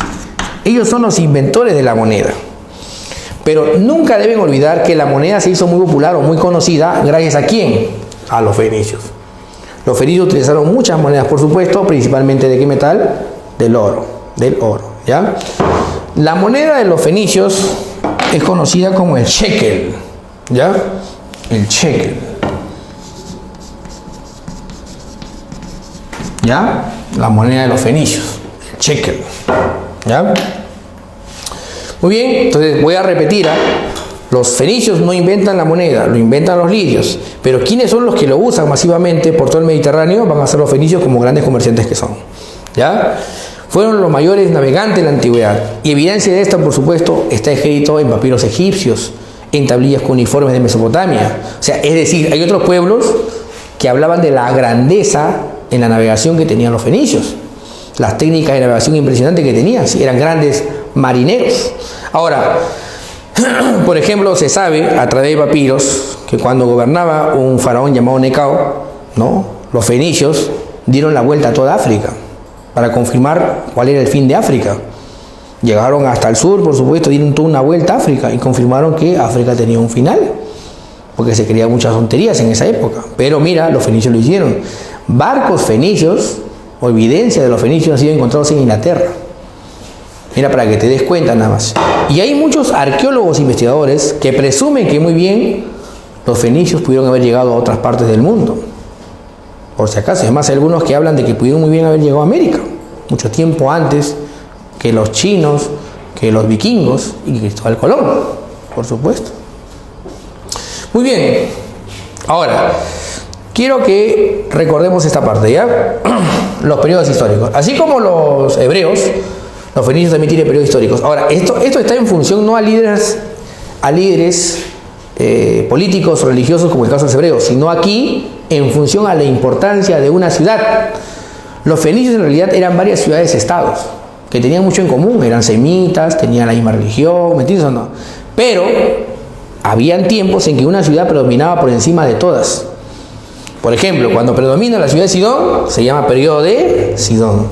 Ellos son los inventores de la moneda. Pero nunca deben olvidar que la moneda se hizo muy popular o muy conocida gracias a ¿quién? A los fenicios. Los fenicios utilizaron muchas monedas, por supuesto, principalmente ¿de qué metal? Del oro, ¿ya? La moneda de los fenicios es conocida como el shekel, ¿ya? El shekel. ¿Ya? La moneda de los fenicios, el shekel. ¿Ya? Muy bien, entonces voy a repetir. Los fenicios no inventan la moneda, lo inventan los lidios. Pero ¿quiénes son los que lo usan masivamente por todo el Mediterráneo? Van a ser los fenicios como grandes comerciantes que son. ¿Ya? Fueron los mayores navegantes de la antigüedad. Y evidencia de esto, por supuesto, está escrito en papiros egipcios, en tablillas cuneiformes de Mesopotamia. O sea, es decir, hay otros pueblos que hablaban de la grandeza en la navegación que tenían los fenicios. Las técnicas de navegación impresionantes que tenían. Sí, eran grandes marineros. Ahora, por ejemplo, se sabe a través de papiros que cuando gobernaba un faraón llamado Necao, ¿no?, los fenicios dieron la vuelta a toda África para confirmar cuál era el fin de África. Llegaron hasta el sur, por supuesto, dieron toda una vuelta a África y confirmaron que África tenía un final, porque se creían muchas tonterías en esa época. Pero mira, los fenicios lo hicieron. Barcos fenicios o evidencia de los fenicios han sido encontrados en Inglaterra. Mira, para que te des cuenta nada más. Y hay muchos arqueólogos e investigadores que presumen que muy bien los fenicios pudieron haber llegado a otras partes del mundo. Por si acaso, es más, hay algunos que hablan de que pudieron muy bien haber llegado a América, mucho tiempo antes que los chinos, que los vikingos y que Cristóbal Colón, por supuesto. Muy bien, ahora, quiero que recordemos esta parte, ¿ya? Los periodos históricos. Así como los hebreos, los fenicios también tienen periodos históricos. Ahora, esto está en función no a líderes políticos o religiosos como el caso de los hebreos, sino aquí en función a la importancia de una ciudad. Los fenicios en realidad eran varias ciudades-estados que tenían mucho en común, eran semitas, tenían la misma religión, ¿me entiendes o no? Pero habían tiempos en que una ciudad predominaba por encima de todas. Por ejemplo, cuando predomina la ciudad de Sidón, se llama periodo de Sidón.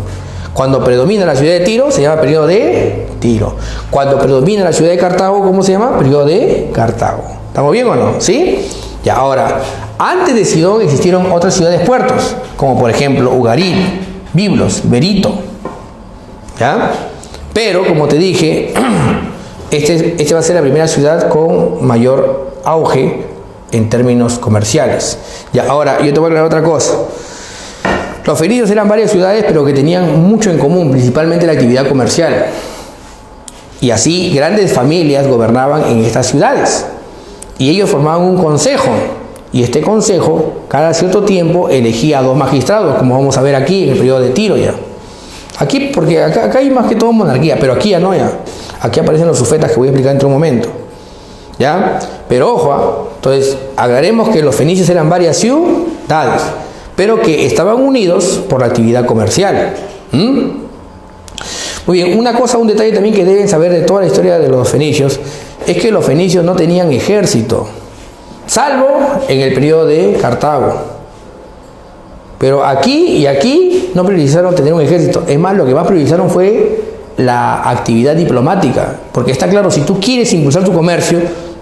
Cuando predomina la ciudad de Tiro, se llama periodo de Tiro. Cuando predomina la ciudad de Cartago, ¿cómo se llama? Periodo de Cartago. ¿Estamos bien o no? ¿Sí? Ya, ahora, antes de Sidón existieron otras ciudades puertos, como por ejemplo Ugarit, Biblos, Berito. ¿Ya? Pero, como te dije, este va a ser la primera ciudad con mayor auge en términos comerciales. Ya, ahora, yo te voy a aclarar otra cosa. Los fenicios eran varias ciudades, pero que tenían mucho en común, principalmente la actividad comercial. Y así, grandes familias gobernaban en estas ciudades. Y ellos formaban un consejo. Y este consejo, cada cierto tiempo, elegía a 2 magistrados, como vamos a ver aquí en el periodo de Tiro ya. Aquí, porque acá hay más que todo monarquía, pero aquí ya no ya. Aquí aparecen los sufetas que voy a explicar dentro de un momento. ¿Ya? Pero ojo, entonces, aclaremos que los fenicios eran varias ciudades, pero que estaban unidos por la actividad comercial. Muy bien, una cosa, un detalle también que deben saber de toda la historia de los fenicios, es que los fenicios no tenían ejército, salvo en el periodo de Cartago. Pero aquí y aquí no priorizaron tener un ejército. Es más, lo que más priorizaron fue la actividad diplomática. Porque está claro, si tú quieres impulsar tu comercio,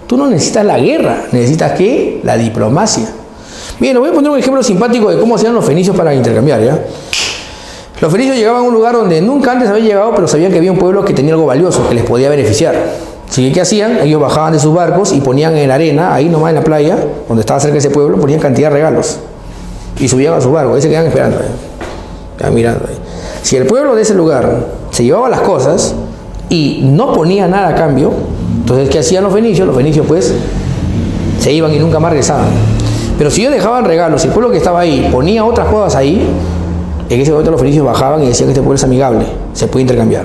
tú no necesitas la guerra. ¿Necesitas qué? La diplomacia. Bien, les voy a poner un ejemplo simpático de cómo hacían los fenicios para intercambiar, ¿ya? Los fenicios llegaban a un lugar donde nunca antes habían llegado, pero sabían que había un pueblo que tenía algo valioso, que les podía beneficiar. Así que, ¿qué hacían? Ellos bajaban de sus barcos y ponían en la arena, ahí nomás en la playa, donde estaba cerca de ese pueblo, ponían cantidad de regalos. Y subían a su barco, ahí se quedan esperando, quedan mirando ahí. Si el pueblo de ese lugar se llevaba las cosas y no ponía nada a cambio, entonces ¿qué hacían los fenicios? Los fenicios pues se iban y nunca más regresaban. Pero si ellos dejaban regalos, si el pueblo que estaba ahí ponía otras cosas ahí, en ese momento los fenicios bajaban y decían que este pueblo es amigable, se puede intercambiar.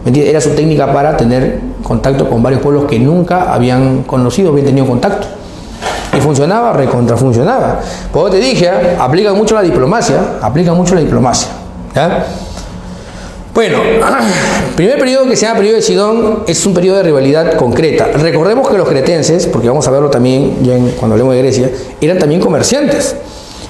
¿Me entiendes? Era su técnica para tener contacto con varios pueblos que nunca habían conocido, habían tenido contacto. Y funcionaba, recontrafuncionaba. Como te dije, aplica mucho la diplomacia, ¿ya? Bueno, el primer periodo que se llama periodo de Sidón es un periodo de rivalidad con Creta. Recordemos que los cretenses, porque vamos a verlo también ya cuando hablemos de Grecia, eran también comerciantes.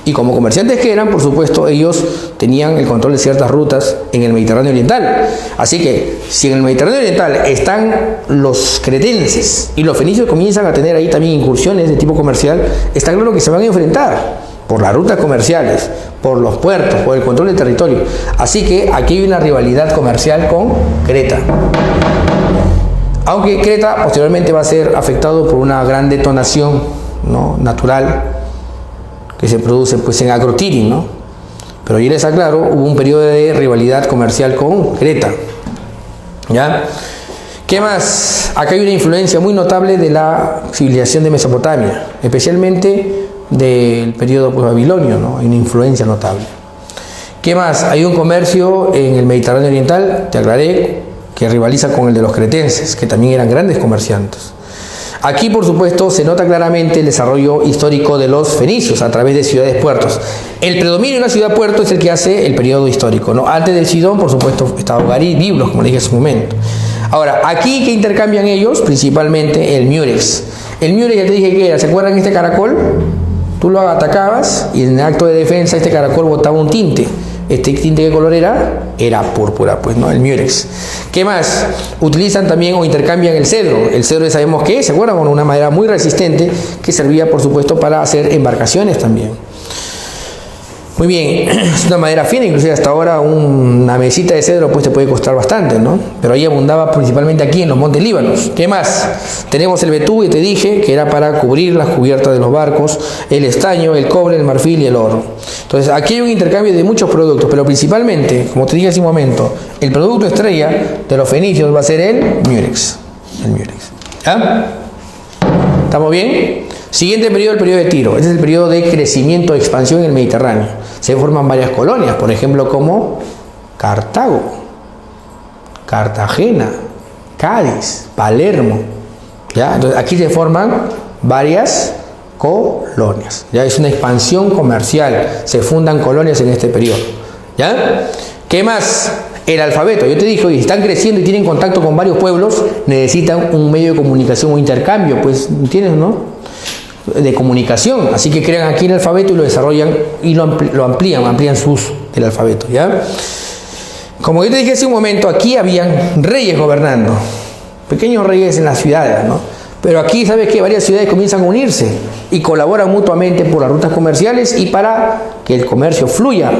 Y como comerciantes que eran, por supuesto, ellos tenían el control de ciertas rutas en el Mediterráneo Oriental. Así que, si en el Mediterráneo Oriental están los cretenses y los fenicios comienzan a tener ahí también incursiones de tipo comercial, está claro que se van a enfrentar por las rutas comerciales, por los puertos, por el control del territorio. Así que aquí hay una rivalidad comercial con Creta. Aunque Creta posteriormente va a ser afectado por una gran detonación, ¿no?, natural, que se produce pues en Akrotiri, ¿no? Pero yo les aclaro, hubo un periodo de rivalidad comercial con Creta, ¿ya? ¿Qué más? Acá hay una influencia muy notable de la civilización de Mesopotamia, especialmente del periodo babilonio, ¿no? Hay una influencia notable. ¿Qué más? Hay un comercio en el Mediterráneo oriental, te aclaré, que rivaliza con el de los cretenses, que también eran grandes comerciantes. Aquí, por supuesto, se nota claramente el desarrollo histórico de los fenicios a través de ciudades-puertos. El predominio de una ciudad-puerto es el que hace el periodo histórico, ¿no? Antes del Sidón, por supuesto, estaba Ugarit, Biblos, como le dije hace un momento. Ahora, aquí, ¿qué intercambian ellos? Principalmente el murex. El murex, ya te dije que era, ¿se acuerdan este caracol? Tú lo atacabas y en el acto de defensa este caracol botaba un tinte. ¿Este tinte de color era? Era púrpura, pues, ¿no? El murex. ¿Qué más? Utilizan también o intercambian el cedro. El cedro sabemos que es, ¿se acuerdan? Bueno, una madera muy resistente que servía, por supuesto, para hacer embarcaciones también. Muy bien, es una madera fina, inclusive hasta ahora una mesita de cedro pues te puede costar bastante, ¿no? Pero ahí abundaba principalmente aquí en los montes Líbanos. ¿Qué más? Tenemos el betú, y te dije que era para cubrir las cubiertas de los barcos, el estaño, el cobre, el marfil y el oro. Entonces aquí hay un intercambio de muchos productos, pero principalmente, como te dije hace un momento, el producto estrella de los fenicios va a ser el murex. El murex. ¿Ah? ¿Estamos bien? Siguiente periodo, el periodo de Tiro. Este es el periodo de crecimiento, de expansión en el Mediterráneo. Se forman varias colonias, por ejemplo, como Cartago, Cartagena, Cádiz, Palermo. ¿Ya? Entonces, aquí se forman varias colonias. ¿Ya? Es una expansión comercial. Se fundan colonias en este periodo. ¿Ya? ¿Qué más? El alfabeto. Yo te dije, oye, están creciendo y tienen contacto con varios pueblos, necesitan un medio de comunicación o intercambio, pues, ¿entiendes, no? De comunicación, así que crean aquí el alfabeto y lo desarrollan y lo amplían su uso del alfabeto, ¿ya? Como yo te dije hace un momento, aquí habían reyes gobernando, pequeños reyes en las ciudades, ¿no? Pero aquí, ¿sabes qué? Varias ciudades comienzan a unirse y colaboran mutuamente por las rutas comerciales y para que el comercio fluya.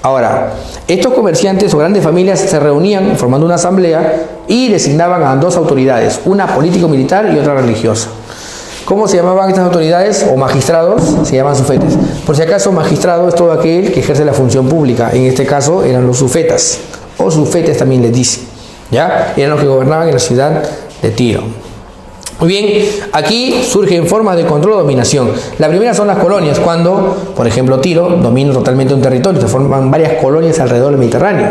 Ahora, estos comerciantes o grandes familias se reunían formando una asamblea y designaban a dos autoridades, una político-militar y otra religiosa. ¿Cómo se llamaban estas autoridades o magistrados? Se llaman sufetes. Por si acaso, magistrado es todo aquel que ejerce la función pública. En este caso eran los sufetas, o sufetes también les dicen. ¿Ya? Eran los que gobernaban en la ciudad de Tiro. Muy bien, aquí surgen formas de control o dominación. La primera son las colonias, cuando, por ejemplo, Tiro domina totalmente un territorio, se forman varias colonias alrededor del Mediterráneo.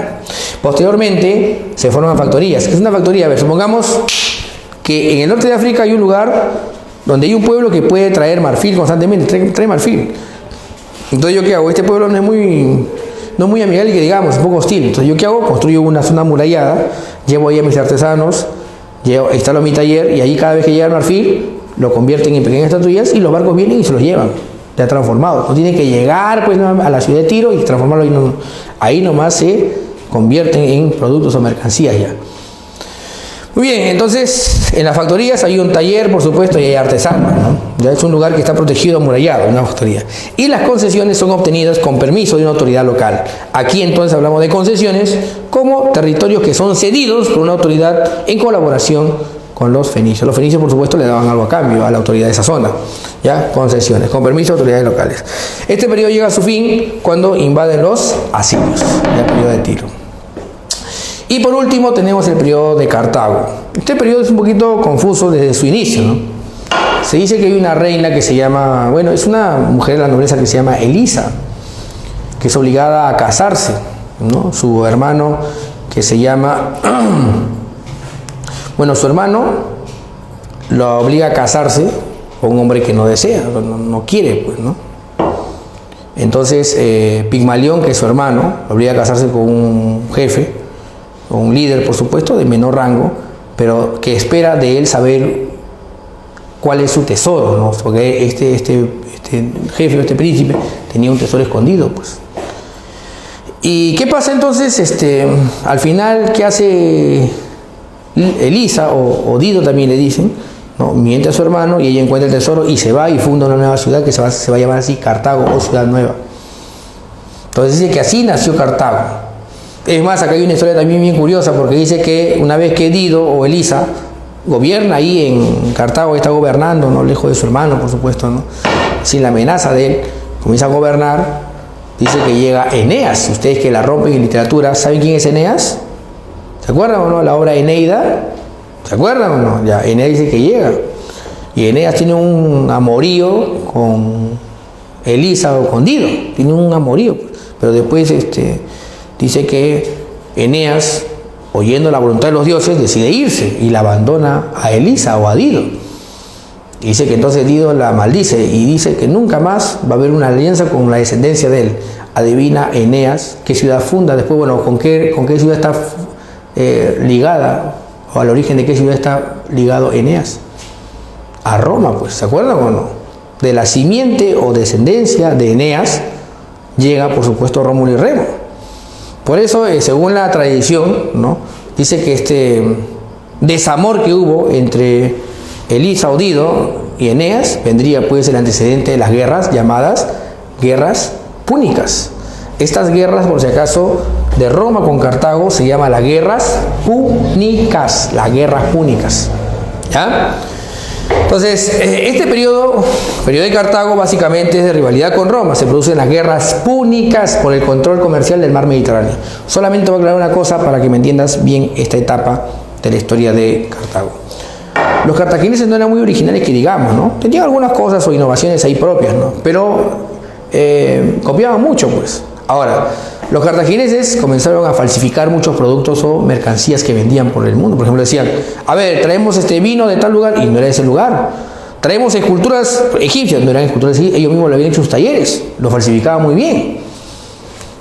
Posteriormente, se forman factorías. ¿Qué es una factoría? A ver, supongamos que en el norte de África hay un lugar donde hay un pueblo que puede traer marfil constantemente, trae marfil. Entonces, ¿yo qué hago? Este pueblo no es muy amigable, que digamos, un poco hostil. Entonces, ¿yo qué hago? Construyo una zona amurallada, llevo ahí a mis artesanos, instalo mi taller y ahí cada vez que llega el marfil, lo convierten en pequeñas estatuillas y los barcos vienen y se los llevan, ya transformados. No tienen que llegar pues a la ciudad de Tiro y transformarlo ahí, no. Ahí nomás se convierten en productos o mercancías ya. Muy bien, entonces en las factorías hay un taller, por supuesto, y hay artesanos, ¿no? Ya es un lugar que está protegido, amurallado, una factoría. Y las concesiones son obtenidas con permiso de una autoridad local. Aquí entonces hablamos de concesiones como territorios que son cedidos por una autoridad en colaboración con los fenicios. Los fenicios, por supuesto, le daban algo a cambio a la autoridad de esa zona. ¿Ya? Concesiones, con permiso de autoridades locales. Este periodo llega a su fin cuando invaden los asirios, el periodo de Tiro. Y por último tenemos el periodo de Cartago. Este periodo es un poquito confuso desde su inicio, ¿no? Se dice que hay una reina que se llama, bueno, es una mujer de la nobleza que se llama Elisa, que es obligada a casarse, ¿no? Su hermano que se llama, bueno, su hermano lo obliga a casarse con un hombre que no desea, no quiere, pues, ¿no? Entonces, Pigmalión, que es su hermano, lo obliga a casarse con un jefe, un líder, por supuesto, de menor rango, pero que espera de él saber cuál es su tesoro, ¿no? Porque este jefe, este príncipe, tenía un tesoro escondido, pues. ¿Y qué pasa entonces? Al final, ¿qué hace Elisa, o Dido también le dicen, ¿no? Miente a su hermano y ella encuentra el tesoro y se va y funda una nueva ciudad que se va a llamar así Cartago, o Ciudad Nueva. Entonces dice que así nació Cartago. Es más, acá hay una historia también bien curiosa, porque dice que una vez que Dido o Elisa gobierna ahí en Cartago, está gobernando, no lejos de su hermano, por supuesto, ¿no? Sin la amenaza de él, comienza a gobernar, dice que llega Eneas. Ustedes que la rompen en literatura, ¿saben quién es Eneas? ¿Se acuerdan o no? La obra Eneida, ¿Se acuerdan o no? Ya, Eneas dice que llega. Y Eneas tiene un amorío con Elisa o con Dido. Tiene un amorío. Pero después dice que Eneas, oyendo la voluntad de los dioses, decide irse y la abandona a Elisa o a Dido. Dice que entonces Dido la maldice y dice que nunca más va a haber una alianza con la descendencia de él. Adivina Eneas qué ciudad funda. Después, bueno, con qué ciudad está ligada, o al origen de qué ciudad está ligado Eneas. A Roma, pues, ¿se acuerdan o no? De la simiente o descendencia de Eneas llega, por supuesto, Rómulo y Remo. Por eso, según la tradición, ¿no?, dice que este desamor que hubo entre Elisa o Dido y Eneas vendría, pues, el antecedente de las guerras llamadas guerras púnicas. Estas guerras, por si acaso, de Roma con Cartago se llaman las guerras púnicas, ¿ya? Entonces, este periodo de Cartago básicamente es de rivalidad con Roma. Se producen las guerras púnicas por el control comercial del mar Mediterráneo. Solamente voy a aclarar una cosa para que me entiendas bien esta etapa de la historia de Cartago. Los cartagineses no eran muy originales que digamos, ¿no? Tenían algunas cosas o innovaciones ahí propias, ¿no? Pero copiaban mucho, pues. Ahora, los cartagineses comenzaron a falsificar muchos productos o mercancías que vendían por el mundo. Por ejemplo, decían, a ver, traemos este vino de tal lugar, y no era ese lugar. Traemos esculturas egipcias, no eran esculturas egipcias, ellos mismos lo habían hecho en sus talleres, lo falsificaban muy bien.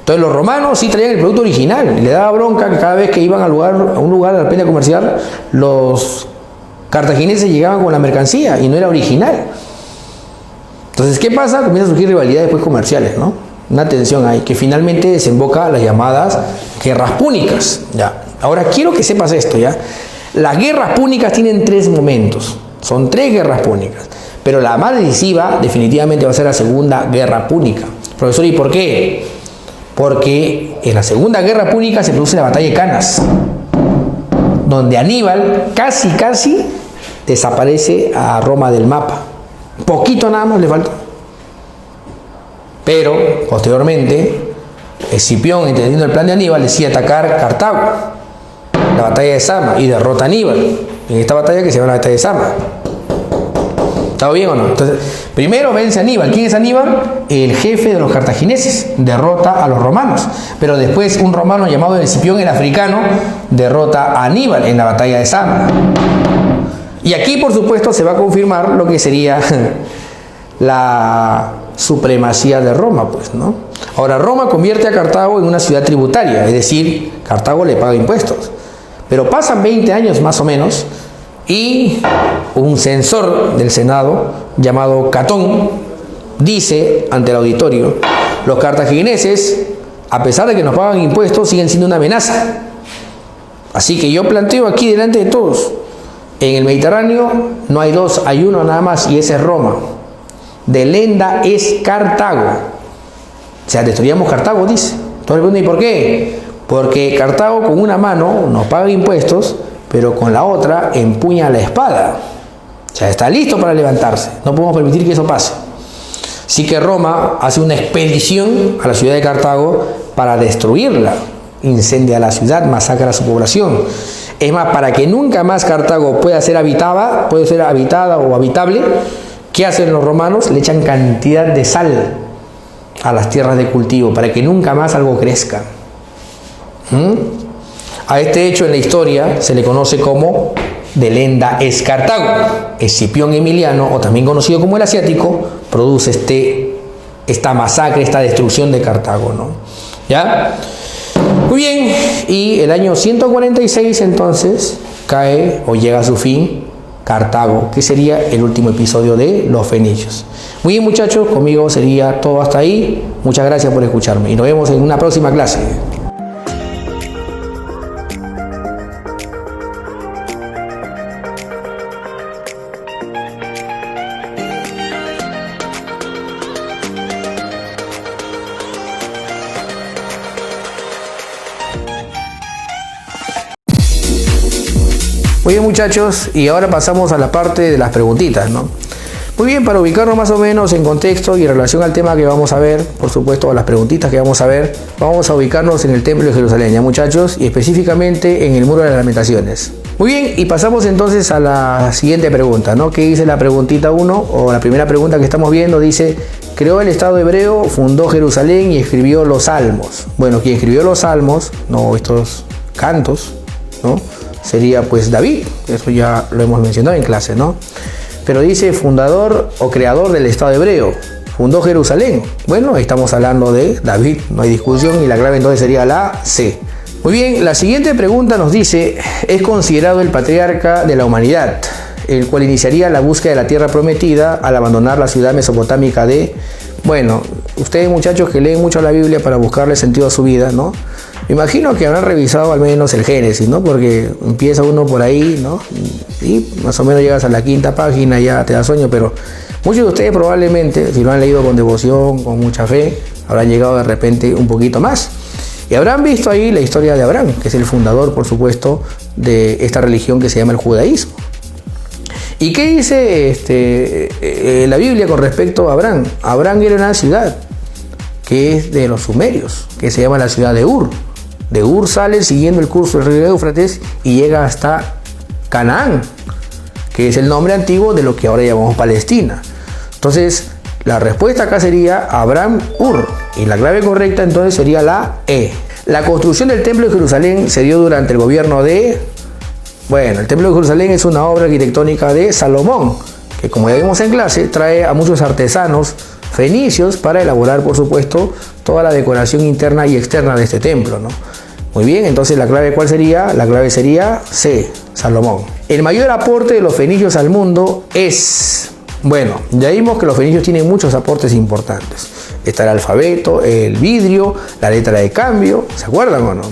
Entonces los romanos sí traían el producto original, y le daba bronca que cada vez que iban a un lugar de repente comercial, los cartagineses llegaban con la mercancía y no era original. Entonces, ¿qué pasa? Comienzan a surgir rivalidades después comerciales, ¿no? Una tensión ahí, que finalmente desemboca a las llamadas guerras púnicas. Ya. Ahora quiero que sepas esto, ¿ya? Las guerras púnicas tienen 3 momentos. Son 3 guerras púnicas. Pero la más decisiva definitivamente va a ser la Segunda Guerra Púnica. Profesor, ¿y por qué? Porque en la Segunda Guerra Púnica se produce la batalla de Canas, donde Aníbal casi desaparece a Roma del mapa. Poquito nada más le falta. Pero, posteriormente, Escipión, entendiendo el plan de Aníbal, decide atacar Cartago, la batalla de Zama, y derrota a Aníbal en esta batalla que se llama la batalla de Zama. ¿Está bien o no? Entonces, primero vence a Aníbal. ¿Quién es Aníbal? El jefe de los cartagineses. Derrota a los romanos. Pero después un romano llamado Escipión el africano derrota a Aníbal en la batalla de Zama. Y aquí, por supuesto, se va a confirmar lo que sería la supremacía de Roma, pues, ¿no? Ahora, Roma convierte a Cartago en una ciudad tributaria, es decir, Cartago le paga impuestos. Pero pasan 20 años más o menos y un censor del Senado llamado Catón dice ante el auditorio, los cartagineses, a pesar de que nos pagan impuestos, siguen siendo una amenaza. Así que yo planteo aquí delante de todos, en el Mediterráneo no hay 2, hay uno nada más, y ese es Roma. Delenda es Cartago. O sea, destruíamos Cartago, dice. Entonces, ¿y por qué? Porque Cartago con una mano nos paga impuestos, pero con la otra empuña la espada. O sea, está listo para levantarse. No podemos permitir que eso pase. Así que Roma hace una expedición a la ciudad de Cartago para destruirla. Incendia la ciudad, masacra a su población. Es más, para que nunca más Cartago pueda ser habitada o habitable, ¿qué hacen los romanos? Le echan cantidad de sal a las tierras de cultivo para que nunca más algo crezca. A este hecho en la historia se le conoce como Delenda es Cartago. Escipión Emiliano, o también conocido como el Asiático, produce esta masacre, esta destrucción de Cartago, ¿no? ¿Ya? Muy bien, y el año 146 entonces cae o llega a su fin Cartago, que sería el último episodio de los fenicios. Muy bien, muchachos, conmigo sería todo hasta ahí. Muchas gracias por escucharme y nos vemos en una próxima clase. Muy bien, muchachos, y ahora pasamos a la parte de las preguntitas, ¿no? Muy bien, para ubicarnos más o menos en contexto y en relación al tema que vamos a ver, por supuesto a las preguntitas que vamos a ver, vamos a ubicarnos en el Templo de Jerusalén, ¿ya, muchachos? Y específicamente en el Muro de las Lamentaciones. Muy bien, y pasamos entonces a la siguiente pregunta, ¿no? ¿Qué dice la preguntita 1? O la primera pregunta que estamos viendo dice: creó el Estado hebreo, fundó Jerusalén y escribió los salmos. Bueno, quien escribió los salmos, no estos cantos, ¿no? Sería pues David. Eso ya lo hemos mencionado en clase, ¿no? Pero dice fundador o creador del Estado hebreo. Fundó Jerusalén. Bueno, estamos hablando de David, no hay discusión, y la clave entonces sería la C. Muy bien, la siguiente pregunta nos dice: es considerado el patriarca de la humanidad, el cual iniciaría la búsqueda de la tierra prometida al abandonar la ciudad mesopotámica de... Bueno, ustedes muchachos que leen mucho la Biblia para buscarle sentido a su vida, ¿no? Me imagino que habrán revisado al menos el Génesis, ¿no? Porque empieza uno por ahí, ¿no? Y más o menos llegas a la 5ª página, ya te da sueño, pero muchos de ustedes probablemente, si lo han leído con devoción, con mucha fe, habrán llegado de repente un poquito más. Y habrán visto ahí la historia de Abraham, que es el fundador, por supuesto, de esta religión que se llama el judaísmo. ¿Y qué dice la Biblia con respecto a Abraham? Abraham era una ciudad que es de los sumerios, que se llama la ciudad de Ur. De Ur sale siguiendo el curso del río Éufrates y llega hasta Canaán, que es el nombre antiguo de lo que ahora llamamos Palestina. Entonces, la respuesta acá sería Abraham Ur, y la clave correcta entonces sería la E. La construcción del Templo de Jerusalén se dio durante el gobierno de... Bueno, el Templo de Jerusalén es una obra arquitectónica de Salomón, que como ya vimos en clase, trae a muchos artesanos fenicios para elaborar, por supuesto, toda la decoración interna y externa de este templo, ¿no? Muy bien, entonces la clave ¿cuál sería? La clave sería C, Salomón. El mayor aporte de los fenicios al mundo es... Bueno, ya vimos que los fenicios tienen muchos aportes importantes. Está el alfabeto, el vidrio, la letra de cambio, ¿se acuerdan o no?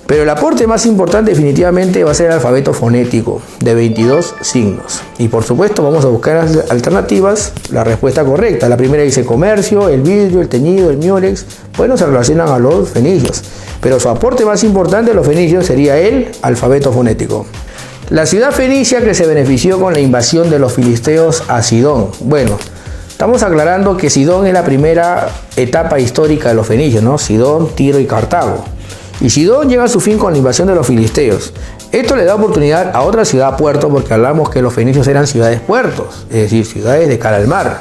Pero el aporte más importante definitivamente va a ser el alfabeto fonético de 22 signos. Y por supuesto vamos a buscar alternativas, la respuesta correcta. La primera dice comercio, el vidrio, el teñido, el miólex. Bueno, se relacionan a los fenicios. Pero su aporte más importante de los fenicios sería el alfabeto fonético. La ciudad fenicia que se benefició con la invasión de los filisteos a Sidón. Bueno, estamos aclarando que Sidón es la primera etapa histórica de los fenicios, ¿no? Sidón, Tiro y Cartago. Y Sidón llega a su fin con la invasión de los filisteos. Esto le da oportunidad a otra ciudad-puerto, porque hablamos que los fenicios eran ciudades-puertos, es decir, ciudades de cara al mar,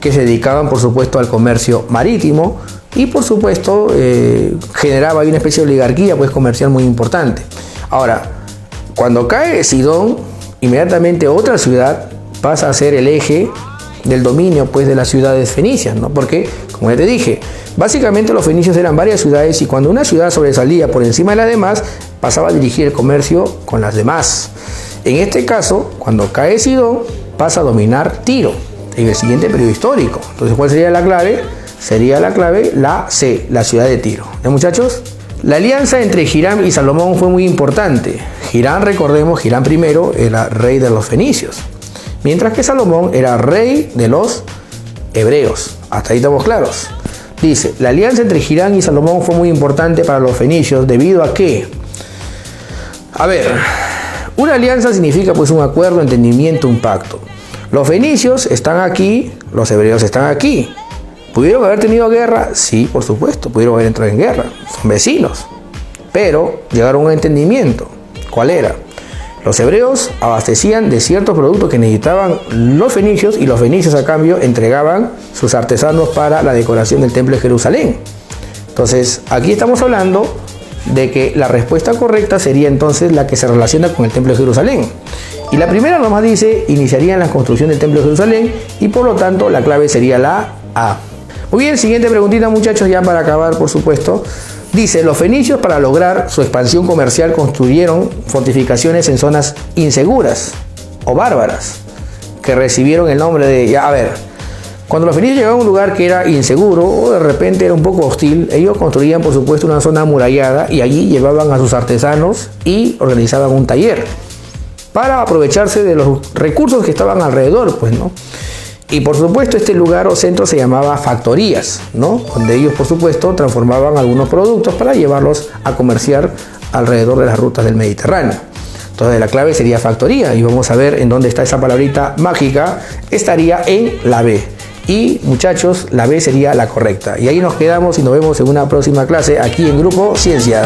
que se dedicaban, por supuesto, al comercio marítimo y, por supuesto, generaba ahí una especie de oligarquía pues, comercial muy importante. Ahora, cuando cae Sidón, inmediatamente otra ciudad pasa a ser el eje del dominio pues, de las ciudades fenicias, ¿no? Porque, como ya te dije, básicamente los fenicios eran varias ciudades y cuando una ciudad sobresalía por encima de las demás, pasaba a dirigir el comercio con las demás. En este caso, cuando cae Sidón, pasa a dominar Tiro en el siguiente periodo histórico. Entonces, ¿cuál sería la clave? Sería la clave la C, la ciudad de Tiro. ¿Eh, muchachos? La alianza entre Hiram y Salomón fue muy importante. Hiram, recordemos, Hiram I era rey de los fenicios, mientras que Salomón era rey de los hebreos. Hasta ahí estamos claros. Dice, la alianza entre Hiram y Salomón fue muy importante para los fenicios debido a que... A ver, una alianza significa pues un acuerdo, entendimiento, un pacto. Los fenicios están aquí, los hebreos están aquí. ¿Pudieron haber tenido guerra? Sí, por supuesto, pudieron haber entrado en guerra. Son vecinos. Pero llegaron a un entendimiento. ¿Cuál era? Los hebreos abastecían de ciertos productos que necesitaban los fenicios y los fenicios a cambio entregaban sus artesanos para la decoración del templo de Jerusalén. Entonces, aquí estamos hablando de que la respuesta correcta sería entonces la que se relaciona con el templo de Jerusalén. Y la primera nomás dice, iniciarían la construcción del templo de Jerusalén y por lo tanto la clave sería la A. Muy bien, siguiente preguntita muchachos, ya para acabar por supuesto. Dice, los fenicios para lograr su expansión comercial construyeron fortificaciones en zonas inseguras o bárbaras que recibieron el nombre de... Ya, a ver, cuando los fenicios llegaban a un lugar que era inseguro o de repente era un poco hostil, ellos construían por supuesto una zona amurallada y allí llevaban a sus artesanos y organizaban un taller para aprovecharse de los recursos que estaban alrededor, pues, ¿no? Y por supuesto este lugar o centro se llamaba factorías, ¿no? Donde ellos por supuesto transformaban algunos productos para llevarlos a comerciar alrededor de las rutas del Mediterráneo. Entonces la clave sería factoría y vamos a ver en dónde está esa palabrita mágica. Estaría en la B. Y muchachos, la B sería la correcta. Y ahí nos quedamos y nos vemos en una próxima clase aquí en Grupo Ciencia.